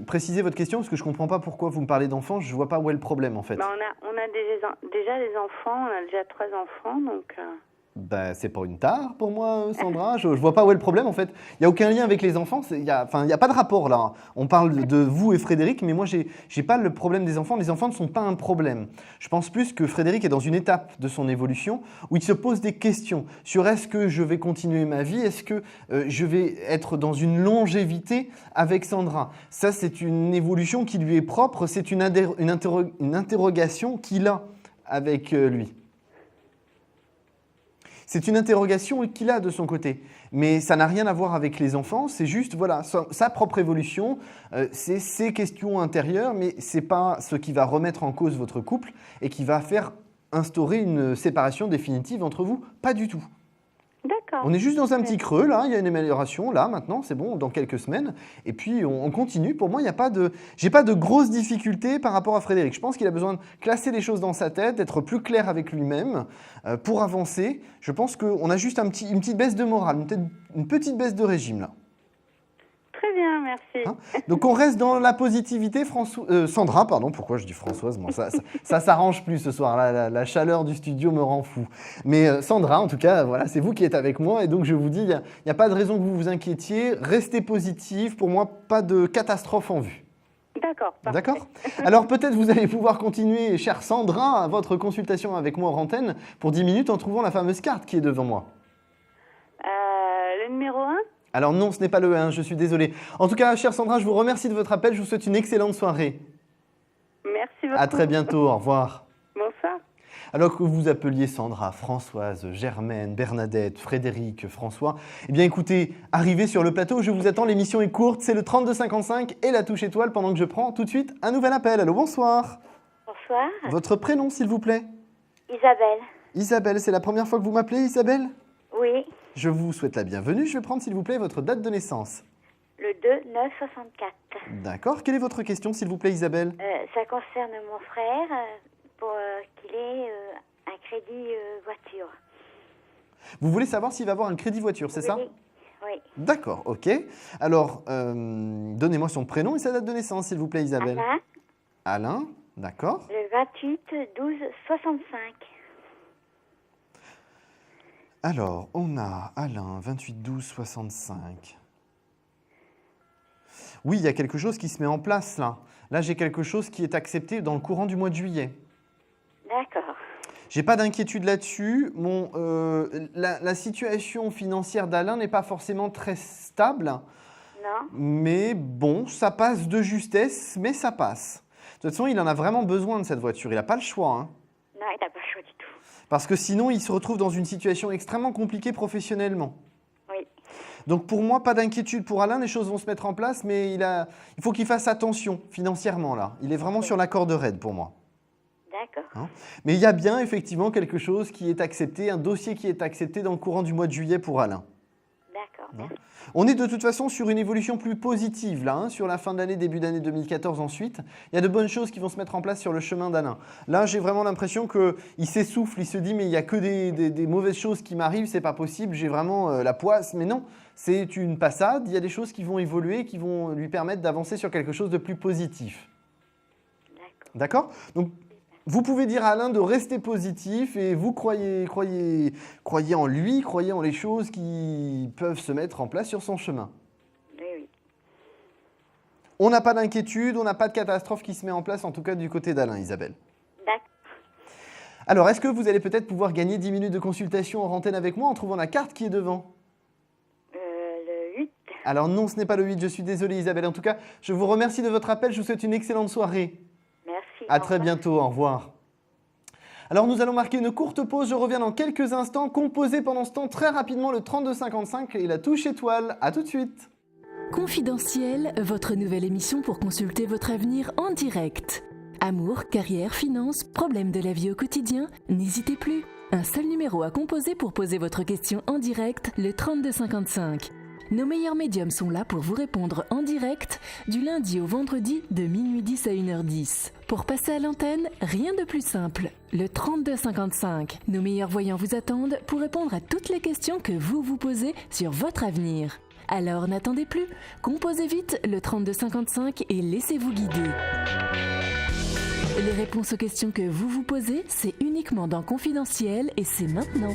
Précisez votre question, parce que je ne comprends pas pourquoi vous me parlez d'enfants, je ne vois pas où est le problème en fait. On a déjà des enfants, on a déjà 3 enfants, donc... Ben, c'est pas une tare pour moi, Sandra. Je vois pas où est le problème en fait. Il n'y a aucun lien avec les enfants. Il y a pas de rapport là. On parle de vous et Frédéric, mais moi, j'ai pas le problème des enfants. Les enfants ne sont pas un problème. Je pense plus que Frédéric est dans une étape de son évolution où il se pose des questions sur est-ce que je vais continuer ma vie? Est-ce que je vais être dans une longévité avec Sandra? Ça, c'est une évolution qui lui est propre. C'est une interrogation qu'il a avec lui. C'est une interrogation qu'il a de son côté. Mais ça n'a rien à voir avec les enfants, c'est juste voilà, sa propre évolution, c'est ses questions intérieures, mais ce n'est pas ce qui va remettre en cause votre couple et qui va faire instaurer une séparation définitive entre vous. Pas du tout. D'accord. On est juste dans un petit creux, là, il y a une amélioration, là, maintenant, c'est bon, dans quelques semaines. Et puis, on continue. Pour moi, j'ai pas de grosses difficultés par rapport à Frédéric. Je pense qu'il a besoin de classer les choses dans sa tête, d'être plus clair avec lui-même pour avancer. Je pense qu'on a juste une petite baisse de morale, une petite baisse de régime, là. Très bien, merci. Hein? Donc, on reste dans la positivité. Sandra, pardon, pourquoi je dis Françoise? Bon, ça s'arrange plus ce soir. La chaleur du studio me rend fou. Mais Sandra, en tout cas, voilà, c'est vous qui êtes avec moi. Et donc, je vous dis, il n'y a pas de raison que vous vous inquiétiez. Restez positif. Pour moi, pas de catastrophe en vue. D'accord. D'accord. Alors, peut-être vous allez pouvoir continuer, chère Sandra, votre consultation avec moi en antenne pour 10 minutes en trouvant la fameuse carte qui est devant moi. Le numéro 1 ? Alors non, ce n'est pas le 1, je suis désolé. En tout cas, chère Sandra, je vous remercie de votre appel. Je vous souhaite une excellente soirée. Merci beaucoup. À très bientôt, au revoir. Bonsoir. Alors que vous appeliez Sandra, Françoise, Germaine, Bernadette, Frédéric, François, eh bien écoutez, arrivez sur le plateau, je vous attends, l'émission est courte, c'est le 3255 et la touche étoile pendant que je prends tout de suite un nouvel appel. Allô, bonsoir. Bonsoir. Votre prénom, s'il vous plaît? Isabelle. Isabelle, c'est la première fois que vous m'appelez, Isabelle? Oui. Je vous souhaite la bienvenue. Je vais prendre, s'il vous plaît, votre date de naissance. Le 2-9-64. D'accord. Quelle est votre question, s'il vous plaît, Isabelle? Ça concerne mon frère pour qu'il ait un crédit voiture. Vous voulez savoir s'il va avoir un crédit voiture, c'est ça? Oui. D'accord, ok. Alors, donnez-moi son prénom et sa date de naissance, s'il vous plaît, Isabelle. Alain. Alain, d'accord. Le 28-12-65. Alors, on a Alain, 28-12-65. Oui, il y a quelque chose qui se met en place, là. Là, j'ai quelque chose qui est accepté dans le courant du mois de juillet. D'accord. J'ai pas d'inquiétude là-dessus. La situation financière d'Alain n'est pas forcément très stable. Non. Mais bon, ça passe de justesse, mais ça passe. De toute façon, il en a vraiment besoin de cette voiture. Il n'a pas le choix. Hein. Non, il n'a pas le choix du tout. Parce que sinon, il se retrouve dans une situation extrêmement compliquée professionnellement. Oui. Donc pour moi, pas d'inquiétude pour Alain, les choses vont se mettre en place, mais il faut qu'il fasse attention financièrement là. Il est vraiment sur la corde raide pour moi. D'accord. Hein, mais il y a bien effectivement quelque chose qui est accepté, un dossier qui est accepté dans le courant du mois de juillet pour Alain. D'accord. Hein, on est de toute façon sur une évolution plus positive là, hein, sur la fin de l'année, début d'année 2014 ensuite. Il y a de bonnes choses qui vont se mettre en place sur le chemin d'Alain. Là, j'ai vraiment l'impression qu'il s'essouffle, il se dit mais il n'y a que des mauvaises choses qui m'arrivent, c'est pas possible, j'ai vraiment la poisse. Mais non, c'est une passade, il y a des choses qui vont évoluer, qui vont lui permettre d'avancer sur quelque chose de plus positif. D'accord ? Donc, vous pouvez dire à Alain de rester positif et vous croyez en lui, croyez en les choses qui peuvent se mettre en place sur son chemin. Oui, oui. On n'a pas d'inquiétude, on n'a pas de catastrophe qui se met en place, en tout cas du côté d'Alain, Isabelle. D'accord. Alors, est-ce que vous allez peut-être pouvoir gagner 10 minutes de consultation en antenne avec moi en trouvant la carte qui est devant ? Le 8. Alors non, ce n'est pas le 8, je suis désolé Isabelle. En tout cas, je vous remercie de votre appel, je vous souhaite une excellente soirée. Merci. À très bientôt, au revoir. Alors nous allons marquer une courte pause, je reviens dans quelques instants. Composez pendant ce temps très rapidement le 3255 et la touche étoile. À tout de suite. Confidentiel, votre nouvelle émission pour consulter votre avenir en direct. Amour, carrière, finances, problèmes de la vie au quotidien, n'hésitez plus. Un seul numéro à composer pour poser votre question en direct, le 3255. Nos meilleurs médiums sont là pour vous répondre en direct du lundi au vendredi de minuit 10 à 1h10. Pour passer à l'antenne, rien de plus simple. Le 3255. Nos meilleurs voyants vous attendent pour répondre à toutes les questions que vous vous posez sur votre avenir. Alors n'attendez plus, composez vite le 3255 et laissez-vous guider. Les réponses aux questions que vous vous posez, c'est uniquement dans Confidentiel et c'est maintenant.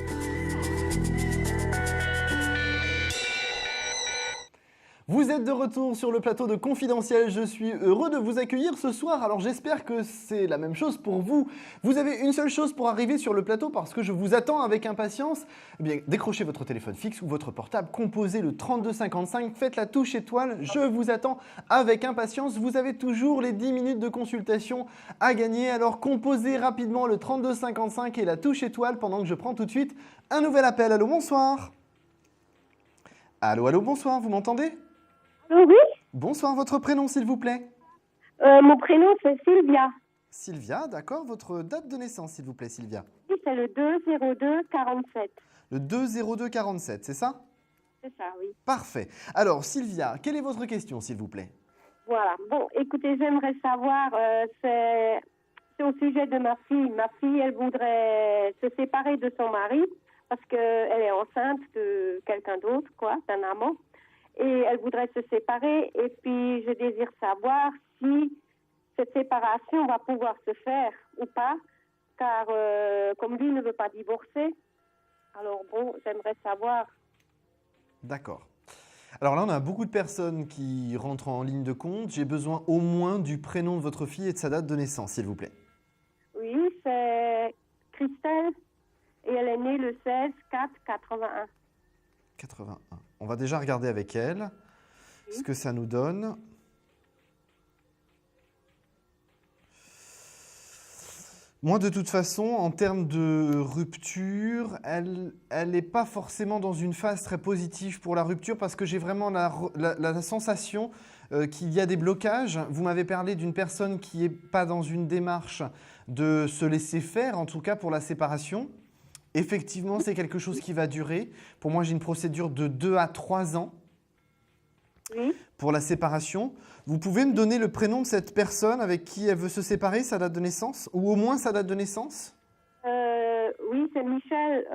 Vous êtes de retour sur le plateau de Confidentiel, je suis heureux de vous accueillir ce soir, alors j'espère que c'est la même chose pour vous. Vous avez une seule chose pour arriver sur le plateau parce que je vous attends avec impatience. Eh bien, décrochez votre téléphone fixe ou votre portable, composez le 3255, faites la touche étoile, je vous attends avec impatience. Vous avez toujours les 10 minutes de consultation à gagner, alors composez rapidement le 3255 et la touche étoile pendant que je prends tout de suite un nouvel appel. Allô, bonsoir. Allô, bonsoir, vous m'entendez ? Oui. Bonsoir, votre prénom s'il vous plaît. Mon prénom c'est Sylvia. Sylvia, d'accord. Votre date de naissance s'il vous plaît, Sylvia. Oui, c'est le 2-02-47. Le 2-02-47, c'est ça? C'est ça, oui. Parfait. Alors Sylvia, quelle est votre question s'il vous plaît? Voilà. Bon, écoutez, j'aimerais savoir, c'est au sujet de ma fille. Ma fille, elle voudrait se séparer de son mari parce qu'elle est enceinte de quelqu'un d'autre, quoi, d'un amant. Et elle voudrait se séparer. Et puis, je désire savoir si cette séparation va pouvoir se faire ou pas. Car comme lui ne veut pas divorcer, alors bon, j'aimerais savoir. D'accord. Alors là, on a beaucoup de personnes qui rentrent en ligne de compte. J'ai besoin au moins du prénom de votre fille et de sa date de naissance, s'il vous plaît. Oui, c'est Christelle. Et elle est née le 16-4-81. 81. On va déjà regarder avec elle ce que ça nous donne. Moi, de toute façon, en termes de rupture, elle n'est pas forcément dans une phase très positive pour la rupture parce que j'ai vraiment la sensation qu'il y a des blocages. Vous m'avez parlé d'une personne qui n'est pas dans une démarche de se laisser faire, en tout cas pour la séparation. Effectivement, c'est quelque chose qui va durer. Pour moi, j'ai une procédure de 2 à 3 ans pour la séparation. Vous pouvez me donner le prénom de cette personne avec qui elle veut se séparer, sa date de naissance, ou au moins sa date de naissance? Oui, c'est Michel.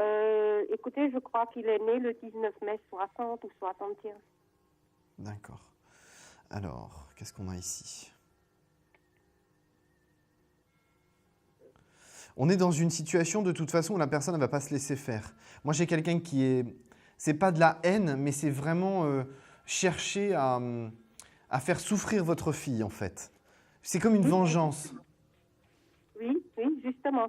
Écoutez, je crois qu'il est né le 19 mai 60 ou 61. D'accord. Alors, qu'est-ce qu'on a ici? On est dans une situation de toute façon où la personne ne va pas se laisser faire. Moi, j'ai quelqu'un qui est... C'est pas de la haine, mais c'est vraiment chercher à faire souffrir votre fille, en fait. C'est comme une vengeance. Oui, justement.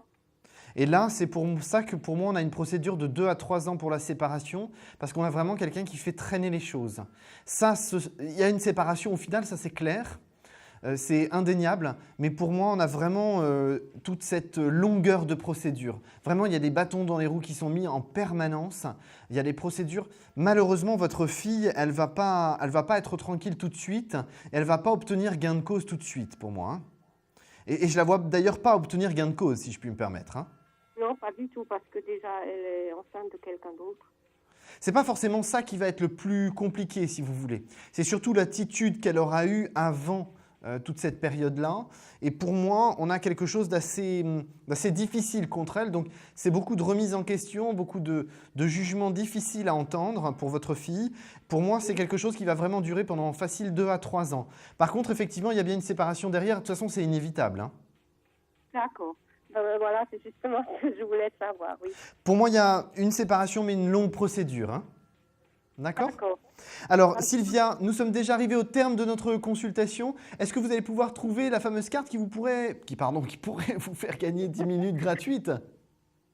Et là, c'est pour ça que pour moi, on a une procédure de 2 à 3 ans pour la séparation, parce qu'on a vraiment quelqu'un qui fait traîner les choses. Ça, il y a une séparation au final, ça c'est clair. C'est indéniable, mais pour moi, on a vraiment toute cette longueur de procédure. Vraiment, il y a des bâtons dans les roues qui sont mis en permanence. Il y a des procédures. Malheureusement, votre fille, elle va pas être tranquille tout de suite. Elle ne va pas obtenir gain de cause tout de suite, pour moi. Hein. Et je ne la vois d'ailleurs pas obtenir gain de cause, si je puis me permettre. Hein. Non, pas du tout, parce que déjà, elle est enceinte de quelqu'un d'autre. Ce n'est pas forcément ça qui va être le plus compliqué, si vous voulez. C'est surtout l'attitude qu'elle aura eue avant toute cette période-là. Et pour moi, on a quelque chose d'assez difficile contre elle. Donc, c'est beaucoup de remises en question, beaucoup de jugements difficiles à entendre pour votre fille. Pour moi, c'est quelque chose qui va vraiment durer pendant facile 2 à 3 ans. Par contre, effectivement, il y a bien une séparation derrière. De toute façon, c'est inévitable. Hein. D'accord. Voilà, c'est justement ce que je voulais savoir, oui. Pour moi, il y a une séparation, mais une longue procédure. Hein. D'accord ? Alors, Sylvia, nous sommes déjà arrivés au terme de notre consultation. Est-ce que vous allez pouvoir trouver la fameuse carte qui pourrait vous faire gagner 10 minutes gratuites?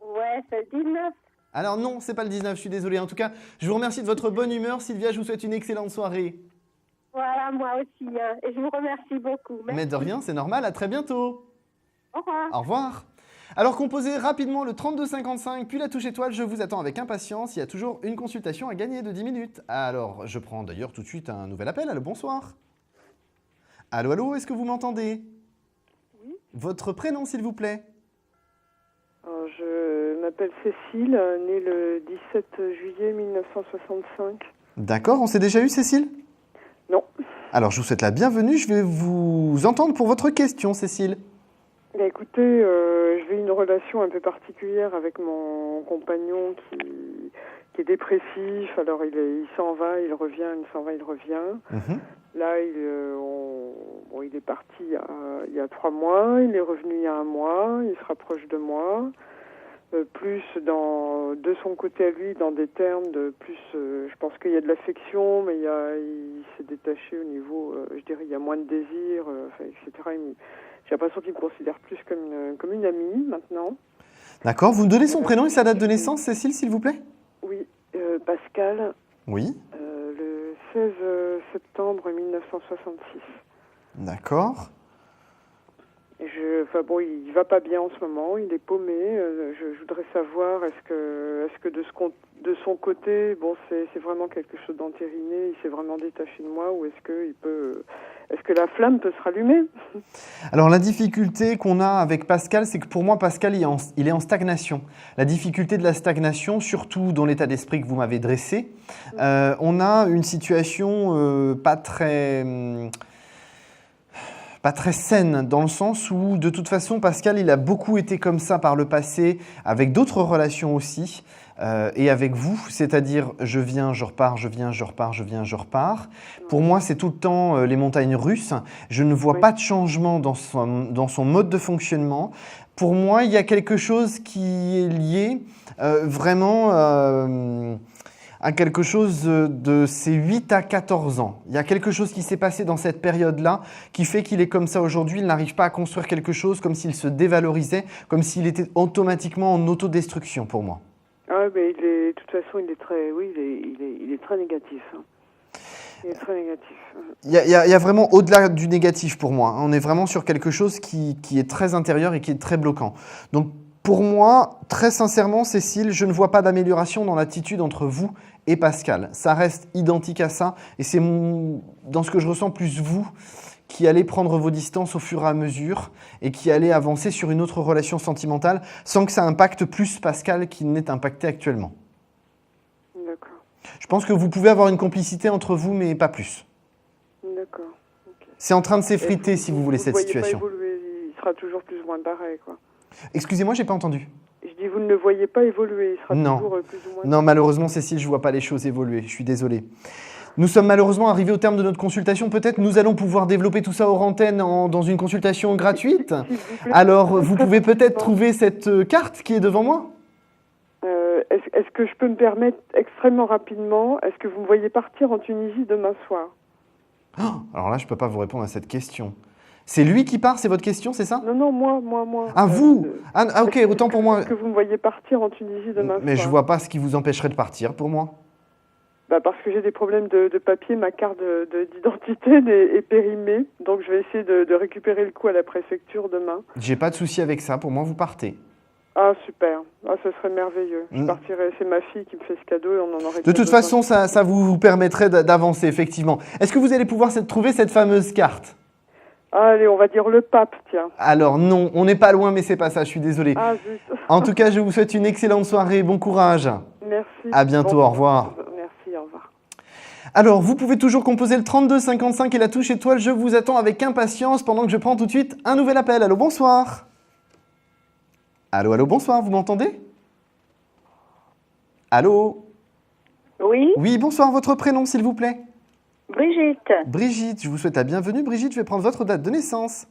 Ouais, c'est le 19. Alors non, c'est pas le 19, je suis désolé. En tout cas, je vous remercie de votre bonne humeur. Sylvia, je vous souhaite une excellente soirée. Voilà, moi aussi. Hein. Et je vous remercie beaucoup. Merci. Mais de rien, c'est normal. À très bientôt. Au revoir. Au revoir. Alors, composez rapidement le 3255, puis la touche étoile. Je vous attends avec impatience. Il y a toujours une consultation à gagner de 10 minutes. Alors, je prends d'ailleurs tout de suite un nouvel appel. Allô, bonsoir. Allô, allô, est-ce que vous m'entendez? Oui. Votre prénom, s'il vous plaît? Alors, je m'appelle Cécile, née le 17 juillet 1965. D'accord, on s'est déjà eu, Cécile? Non. Alors, je vous souhaite la bienvenue. Je vais vous entendre pour votre question, Cécile. Bah, écoutez, j'ai une relation un peu particulière avec mon compagnon qui est dépressif. Alors il s'en va, il revient, il s'en va, il revient. Là, il est parti il y a 3 mois, il est revenu il y a 1 mois, il se rapproche de moi. Plus de son côté à lui, dans des termes de plus, je pense qu'il y a de l'affection, mais il s'est détaché au niveau, je dirais, il y a moins de désir, etc. J'ai l'impression qu'il me considère plus comme une amie maintenant. D'accord. Vous me donnez son prénom et sa date de naissance, Cécile, s'il vous plaît? Oui, Pascal. Oui. Le 16 septembre 1966. D'accord. Il va pas bien en ce moment, il est paumé. Je voudrais savoir, est-ce que de son côté, c'est vraiment quelque chose d'entériné, il s'est vraiment détaché de moi, ou est-ce que la flamme peut se rallumer? Alors la difficulté qu'on a avec Pascal, c'est que pour moi, Pascal, il est en stagnation. La difficulté de la stagnation, surtout dans l'état d'esprit que vous m'avez dressé, on a une situation pas très saine, dans le sens où, de toute façon, Pascal, il a beaucoup été comme ça par le passé, avec d'autres relations aussi, et avec vous, c'est-à-dire je viens, je repars, je viens, je repars, je viens, je repars. Pour moi, c'est tout le temps les montagnes russes. Je ne vois pas de changement dans son mode de fonctionnement. Pour moi, il y a quelque chose qui est lié vraiment à quelque chose de ses 8 à 14 ans. Il y a quelque chose qui s'est passé dans cette période-là qui fait qu'il est comme ça aujourd'hui. Il n'arrive pas à construire quelque chose, comme s'il se dévalorisait, comme s'il était automatiquement en autodestruction pour moi. Ah, mais de toute façon, il est très négatif. Hein. Il est très négatif. Il y a vraiment au-delà du négatif pour moi. On est vraiment sur quelque chose qui est très intérieur et qui est très bloquant. Donc pour moi, très sincèrement, Cécile, je ne vois pas d'amélioration dans l'attitude entre vous et Pascal. Ça reste identique à ça et c'est dans ce que je ressens plus vous qui allez prendre vos distances au fur et à mesure et qui allez avancer sur une autre relation sentimentale sans que ça impacte plus Pascal qu'il n'est impacté actuellement. D'accord. Je pense que vous pouvez avoir une complicité entre vous, mais pas plus. D'accord. Okay. C'est en train de s'effriter, si vous voulez, cette situation. Pas évoluer, il sera toujours plus ou moins pareil, quoi. Excusez-moi, j'ai pas entendu. Je dis, vous ne le voyez pas évoluer, il sera toujours plus ou moins... Non, malheureusement, Cécile, je vois pas les choses évoluer. Je suis désolé. Nous sommes malheureusement arrivés au terme de notre consultation. Peut-être nous allons pouvoir développer tout ça hors antenne dans une consultation gratuite. Alors, vous pouvez peut-être trouver cette carte qui est devant moi. Est-ce que je peux me permettre extrêmement rapidement, est-ce que vous me voyez partir en Tunisie demain soir? Alors là, je ne peux pas vous répondre à cette question. C'est lui qui part, c'est votre question, c'est ça? Non, moi. Ah, vous ok, autant pour moi. Est-ce que vous me voyez partir en Tunisie demain soir? Mais je ne vois pas ce qui vous empêcherait de partir pour moi. Parce que j'ai des problèmes de papier, ma carte d'identité est périmée, donc je vais essayer de récupérer le coup à la préfecture demain. J'ai pas de souci avec ça, pour moi vous partez. Ah super, ce serait merveilleux. Je partirai, c'est ma fille qui me fait ce cadeau et on en aurait... De toute façon, ça vous permettrait d'avancer, effectivement. Est-ce que vous allez pouvoir trouver cette fameuse carte? Allez, on va dire le pape, tiens. Alors non, on n'est pas loin, mais c'est pas ça, je suis désolé. Ah zut. En tout cas, je vous souhaite une excellente soirée, bon courage. Merci. À bientôt, au revoir. Merci, au revoir. Alors, vous pouvez toujours composer le 32 55 et la touche étoile. Je vous attends avec impatience pendant que je prends tout de suite un nouvel appel. Allô, bonsoir. Allô, bonsoir, vous m'entendez? Allô? Oui. Oui, bonsoir, votre prénom, s'il vous plaît? Brigitte. Brigitte, je vous souhaite la bienvenue. Brigitte, je vais prendre votre date de naissance.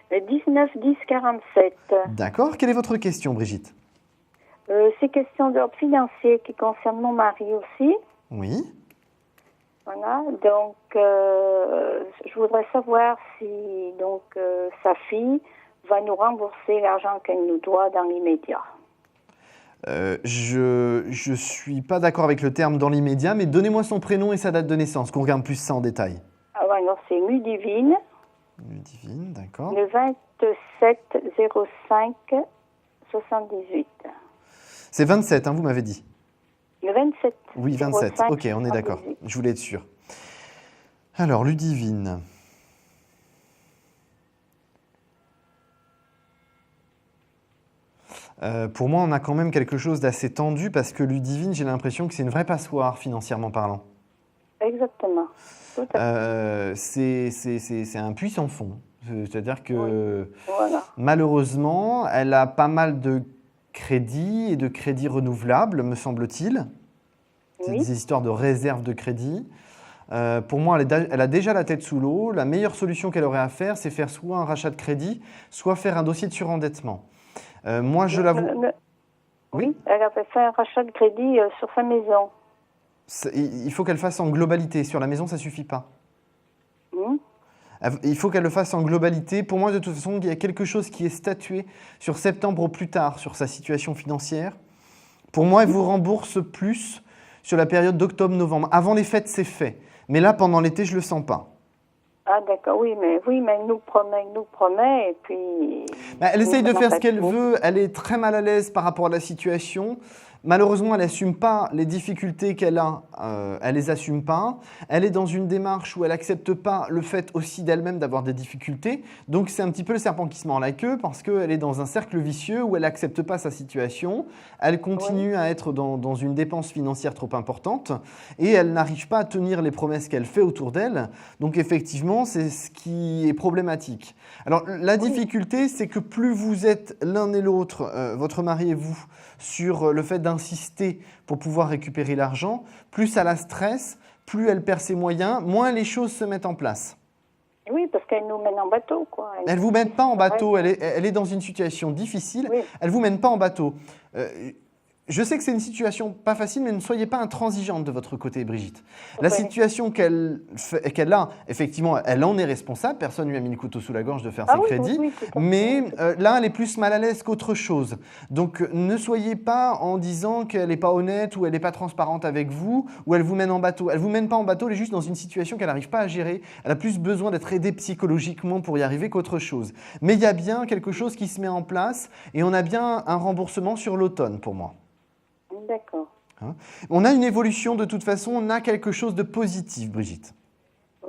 Le 19-10-47. D'accord, quelle est votre question, Brigitte? C'est question d'ordre financier qui concerne mon mari aussi. Oui. Voilà, donc je voudrais savoir si sa fille va nous rembourser l'argent qu'elle nous doit dans l'immédiat. Je suis pas d'accord avec le terme dans l'immédiat, mais donnez-moi son prénom et sa date de naissance, qu'on regarde plus ça en détail. Alors c'est Ludivine. Ludivine, d'accord. Le 27-05-78. C'est 27, vous m'avez dit. Le 27. Oui, 27. 05, ok, on est d'accord. Je voulais être sûr. Alors, Ludivine. Pour moi, on a quand même quelque chose d'assez tendu parce que Ludivine, j'ai l'impression que c'est une vraie passoire financièrement parlant. Exactement. C'est un puits sans fond. C'est-à-dire que malheureusement, elle a pas mal de crédits et de crédits renouvelables, me semble-t-il. C'est des histoires de réserve de crédit. Pour moi, elle a déjà la tête sous l'eau. La meilleure solution qu'elle aurait à faire, c'est faire soit un rachat de crédit, soit faire un dossier de surendettement. Moi, je l'avoue... Oui, elle a fait un rachat de crédit sur sa maison. Il faut qu'elle fasse en globalité. Sur la maison, ça ne suffit pas. Il faut qu'elle le fasse en globalité. Pour moi, de toute façon, il y a quelque chose qui est statué sur septembre au plus tard sur sa situation financière. Pour moi, elle vous rembourse plus sur la période d'octobre-novembre. Avant les fêtes, c'est fait. Mais là, pendant l'été, je ne le sens pas. Ah d'accord, oui, mais elle nous promet, et puis... Elle essaye de faire ce qu'elle veut, elle est très mal à l'aise par rapport à la situation. Malheureusement, elle n'assume pas les difficultés qu'elle a, elle les assume pas. Elle est dans une démarche où elle n'accepte pas le fait aussi d'elle-même d'avoir des difficultés. Donc c'est un petit peu le serpent qui se mord la queue parce qu'elle est dans un cercle vicieux où elle n'accepte pas sa situation. Elle continue à être dans une dépense financière trop importante et elle n'arrive pas à tenir les promesses qu'elle fait autour d'elle. Donc effectivement, c'est ce qui est problématique. Alors la difficulté, c'est que plus vous êtes l'un et l'autre, votre mari et vous, sur le fait d'insister pour pouvoir récupérer l'argent, plus ça la stresse, plus elle perd ses moyens, moins les choses se mettent en place. Oui, parce qu'elle nous mène en bateau, quoi. Elle ne vous mène pas en bateau, elle est dans une situation difficile, elle ne vous mène pas en bateau. je sais que c'est une situation pas facile, mais ne soyez pas intransigeante de votre côté, Brigitte. La situation qu'elle a, effectivement, elle en est responsable. Personne ne lui a mis le couteau sous la gorge de faire ses crédits. Mais là, elle est plus mal à l'aise qu'autre chose. Donc, ne soyez pas en disant qu'elle n'est pas honnête ou elle n'est pas transparente avec vous ou elle vous mène en bateau. Elle ne vous mène pas en bateau, elle est juste dans une situation qu'elle n'arrive pas à gérer. Elle a plus besoin d'être aidée psychologiquement pour y arriver qu'autre chose. Mais il y a bien quelque chose qui se met en place et on a bien un remboursement sur l'automne pour moi. D'accord. Hein, on a une évolution de toute façon, on a quelque chose de positif, Brigitte.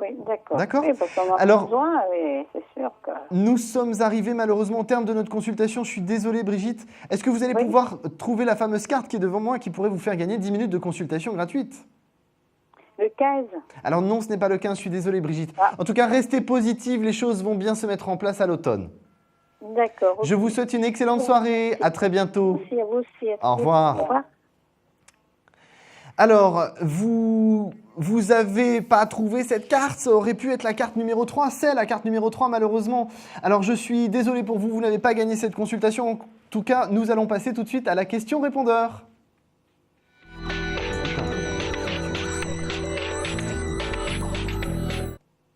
Oui, d'accord. D'accord. Oui, parce qu'on a besoin, et c'est sûr que... Nous sommes arrivés malheureusement au terme de notre consultation. Je suis désolé, Brigitte. Est-ce que vous allez pouvoir trouver la fameuse carte qui est devant moi et qui pourrait vous faire gagner 10 minutes de consultation gratuite? Le 15. Alors non, ce n'est pas le 15, je suis désolé, Brigitte. En tout cas, restez positive, les choses vont bien se mettre en place à l'automne. D'accord. Je vous souhaite une excellente soirée. À très bientôt. Merci à vous aussi. Au revoir. Au revoir. Alors, vous n'avez pas trouvé cette carte, ça aurait pu être la carte numéro 3, c'est la carte numéro 3 malheureusement. Alors je suis désolé pour vous, vous n'avez pas gagné cette consultation. En tout cas, nous allons passer tout de suite à la question répondeur.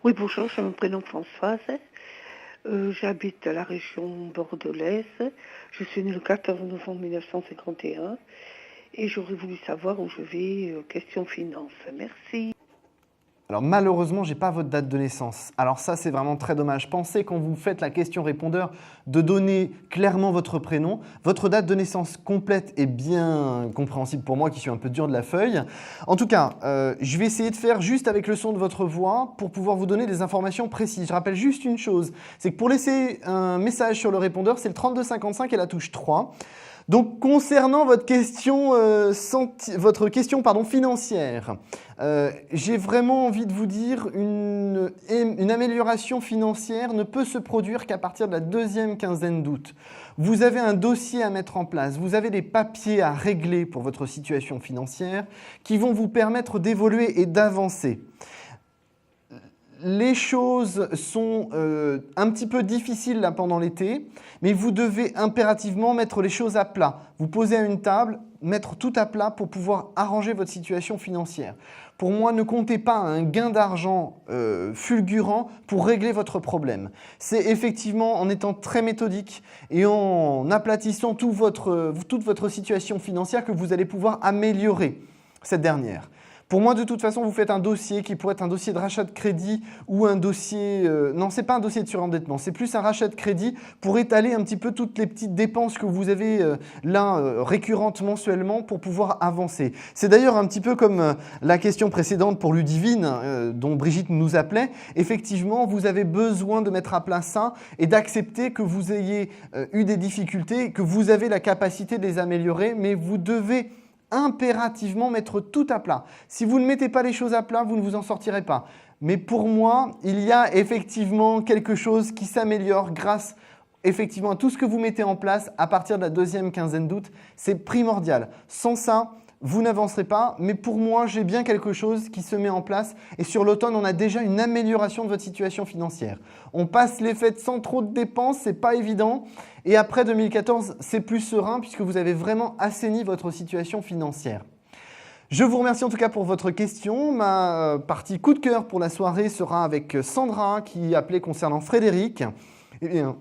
Oui, bonjour, je me prénomme Françoise. J'habite à la région bordelaise. Je suis née le 14 novembre 1951. Et j'aurais voulu savoir où je vais, question finance. Merci. Alors malheureusement, je n'ai pas votre date de naissance. Alors ça, c'est vraiment très dommage. Pensez quand vous faites la question répondeur de donner clairement votre prénom. Votre date de naissance complète est bien compréhensible pour moi qui suis un peu dur de la feuille. En tout cas, je vais essayer de faire juste avec le son de votre voix pour pouvoir vous donner des informations précises. Je rappelle juste une chose, c'est que pour laisser un message sur le répondeur, c'est le 3255 et la touche 3. Donc, concernant votre question, financière, j'ai vraiment envie de vous dire une amélioration financière ne peut se produire qu'à partir de la deuxième quinzaine d'août. Vous avez un dossier à mettre en place, vous avez des papiers à régler pour votre situation financière qui vont vous permettre d'évoluer et d'avancer. Les choses sont un petit peu difficiles là pendant l'été, mais vous devez impérativement mettre les choses à plat. Vous posez à une table, mettre tout à plat pour pouvoir arranger votre situation financière. Pour moi, ne comptez pas un gain d'argent fulgurant pour régler votre problème. C'est effectivement en étant très méthodique et en aplatissant toute votre situation financière que vous allez pouvoir améliorer cette dernière. Pour moi, de toute façon, vous faites un dossier qui pourrait être un dossier de rachat de crédit ou un dossier... non, ce n'est pas un dossier de surendettement, c'est plus un rachat de crédit pour étaler un petit peu toutes les petites dépenses que vous avez récurrentes mensuellement pour pouvoir avancer. C'est d'ailleurs un petit peu comme la question précédente pour Ludivine, dont Brigitte nous appelait. Effectivement, vous avez besoin de mettre à plat ça et d'accepter que vous ayez eu des difficultés, que vous avez la capacité de les améliorer, mais vous devez impérativement mettre tout à plat. Si vous ne mettez pas les choses à plat, vous ne vous en sortirez pas. Mais pour moi, il y a effectivement quelque chose qui s'améliore grâce effectivement à tout ce que vous mettez en place à partir de la deuxième quinzaine d'août. C'est primordial. Sans ça, vous n'avancerez pas, mais pour moi, j'ai bien quelque chose qui se met en place et sur l'automne, on a déjà une amélioration de votre situation financière. On passe les fêtes sans trop de dépenses, c'est pas évident. Et après 2014, c'est plus serein puisque vous avez vraiment assaini votre situation financière. Je vous remercie en tout cas pour votre question. Ma partie coup de cœur pour la soirée sera avec Sandra qui appelait concernant Frédéric. Eh bien,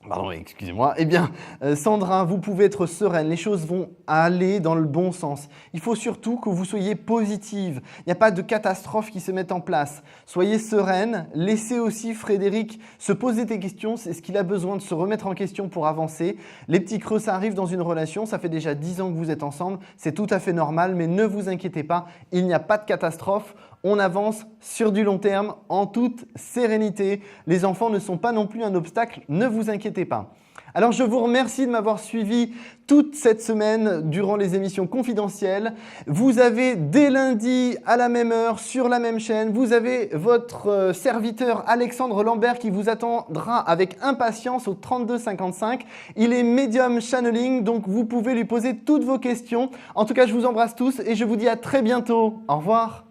pardon, excusez-moi. Eh bien, Sandra, vous pouvez être sereine. Les choses vont aller dans le bon sens. Il faut surtout que vous soyez positive. Il n'y a pas de catastrophe qui se mette en place. Soyez sereine. Laissez aussi Frédéric se poser des questions. C'est ce qu'il a besoin de se remettre en question pour avancer. Les petits creux, ça arrive dans une relation. Ça fait déjà 10 ans que vous êtes ensemble. C'est tout à fait normal, mais ne vous inquiétez pas. Il n'y a pas de catastrophe. On avance sur du long terme en toute sérénité. Les enfants ne sont pas non plus un obstacle, ne vous inquiétez pas. Alors je vous remercie de m'avoir suivi toute cette semaine durant les émissions confidentielles. Vous avez dès lundi à la même heure sur la même chaîne, vous avez votre serviteur Alexandre Lambert qui vous attendra avec impatience au 3255. Il est médium channeling, donc vous pouvez lui poser toutes vos questions. En tout cas, je vous embrasse tous et je vous dis à très bientôt. Au revoir.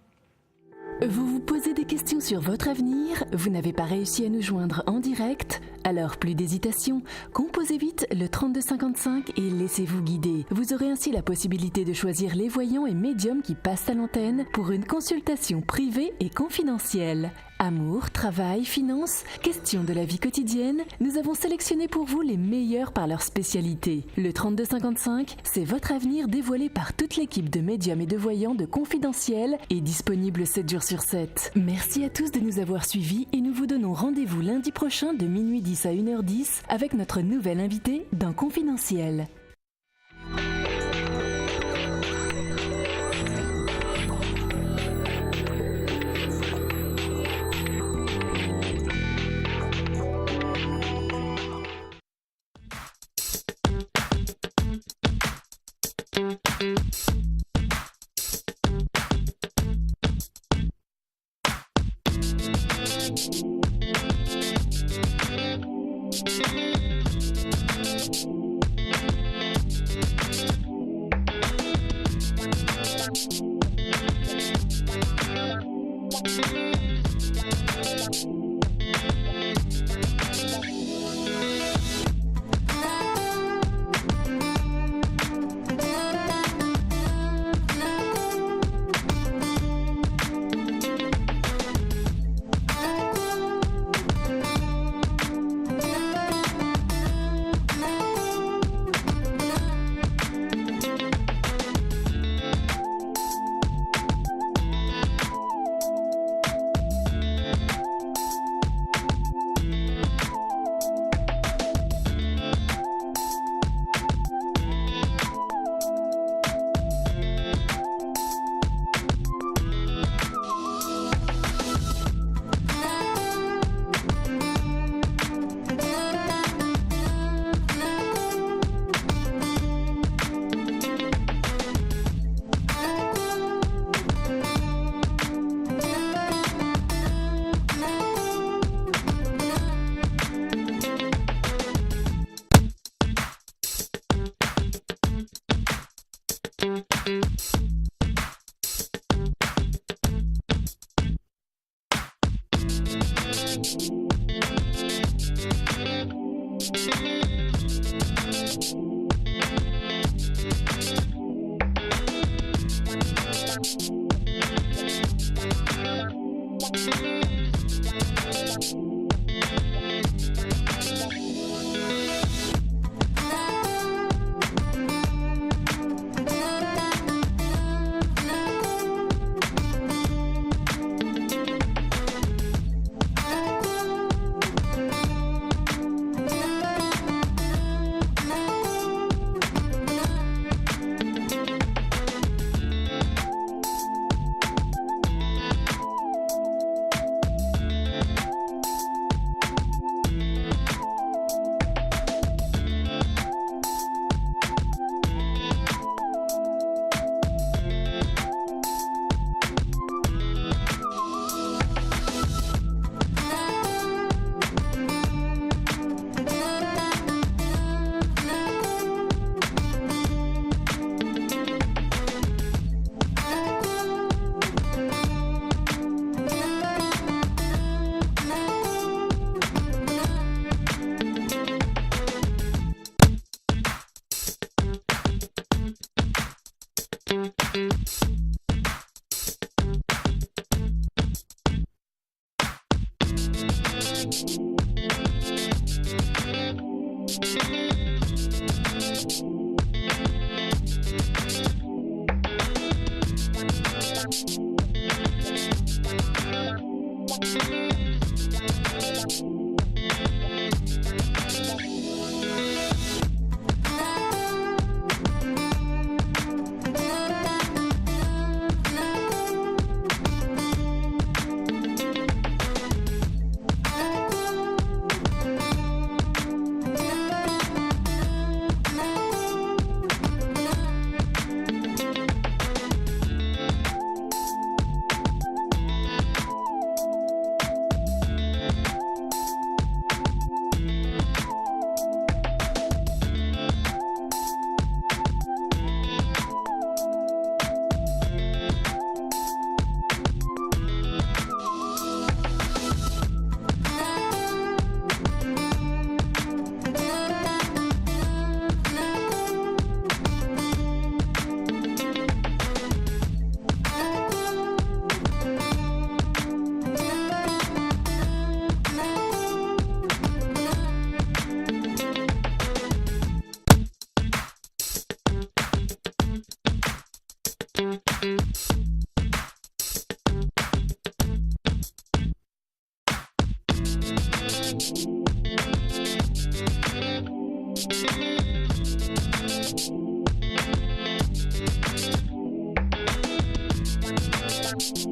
Vous vous posez des questions sur votre avenir? Vous n'avez pas réussi à nous joindre en direct? Alors plus d'hésitation, composez vite le 3255 et laissez-vous guider. Vous aurez ainsi la possibilité de choisir les voyants et médiums qui passent à l'antenne pour une consultation privée et confidentielle. Amour, travail, finances, questions de la vie quotidienne, nous avons sélectionné pour vous les meilleurs par leur spécialité. Le 3255, c'est votre avenir dévoilé par toute l'équipe de médiums et de voyants de Confidentiel et disponible 7 jours sur 7. Merci à tous de nous avoir suivis et nous vous donnons rendez-vous lundi prochain de minuit 10 à 1h10 avec notre nouvel invité dans Confidentiel. Bye.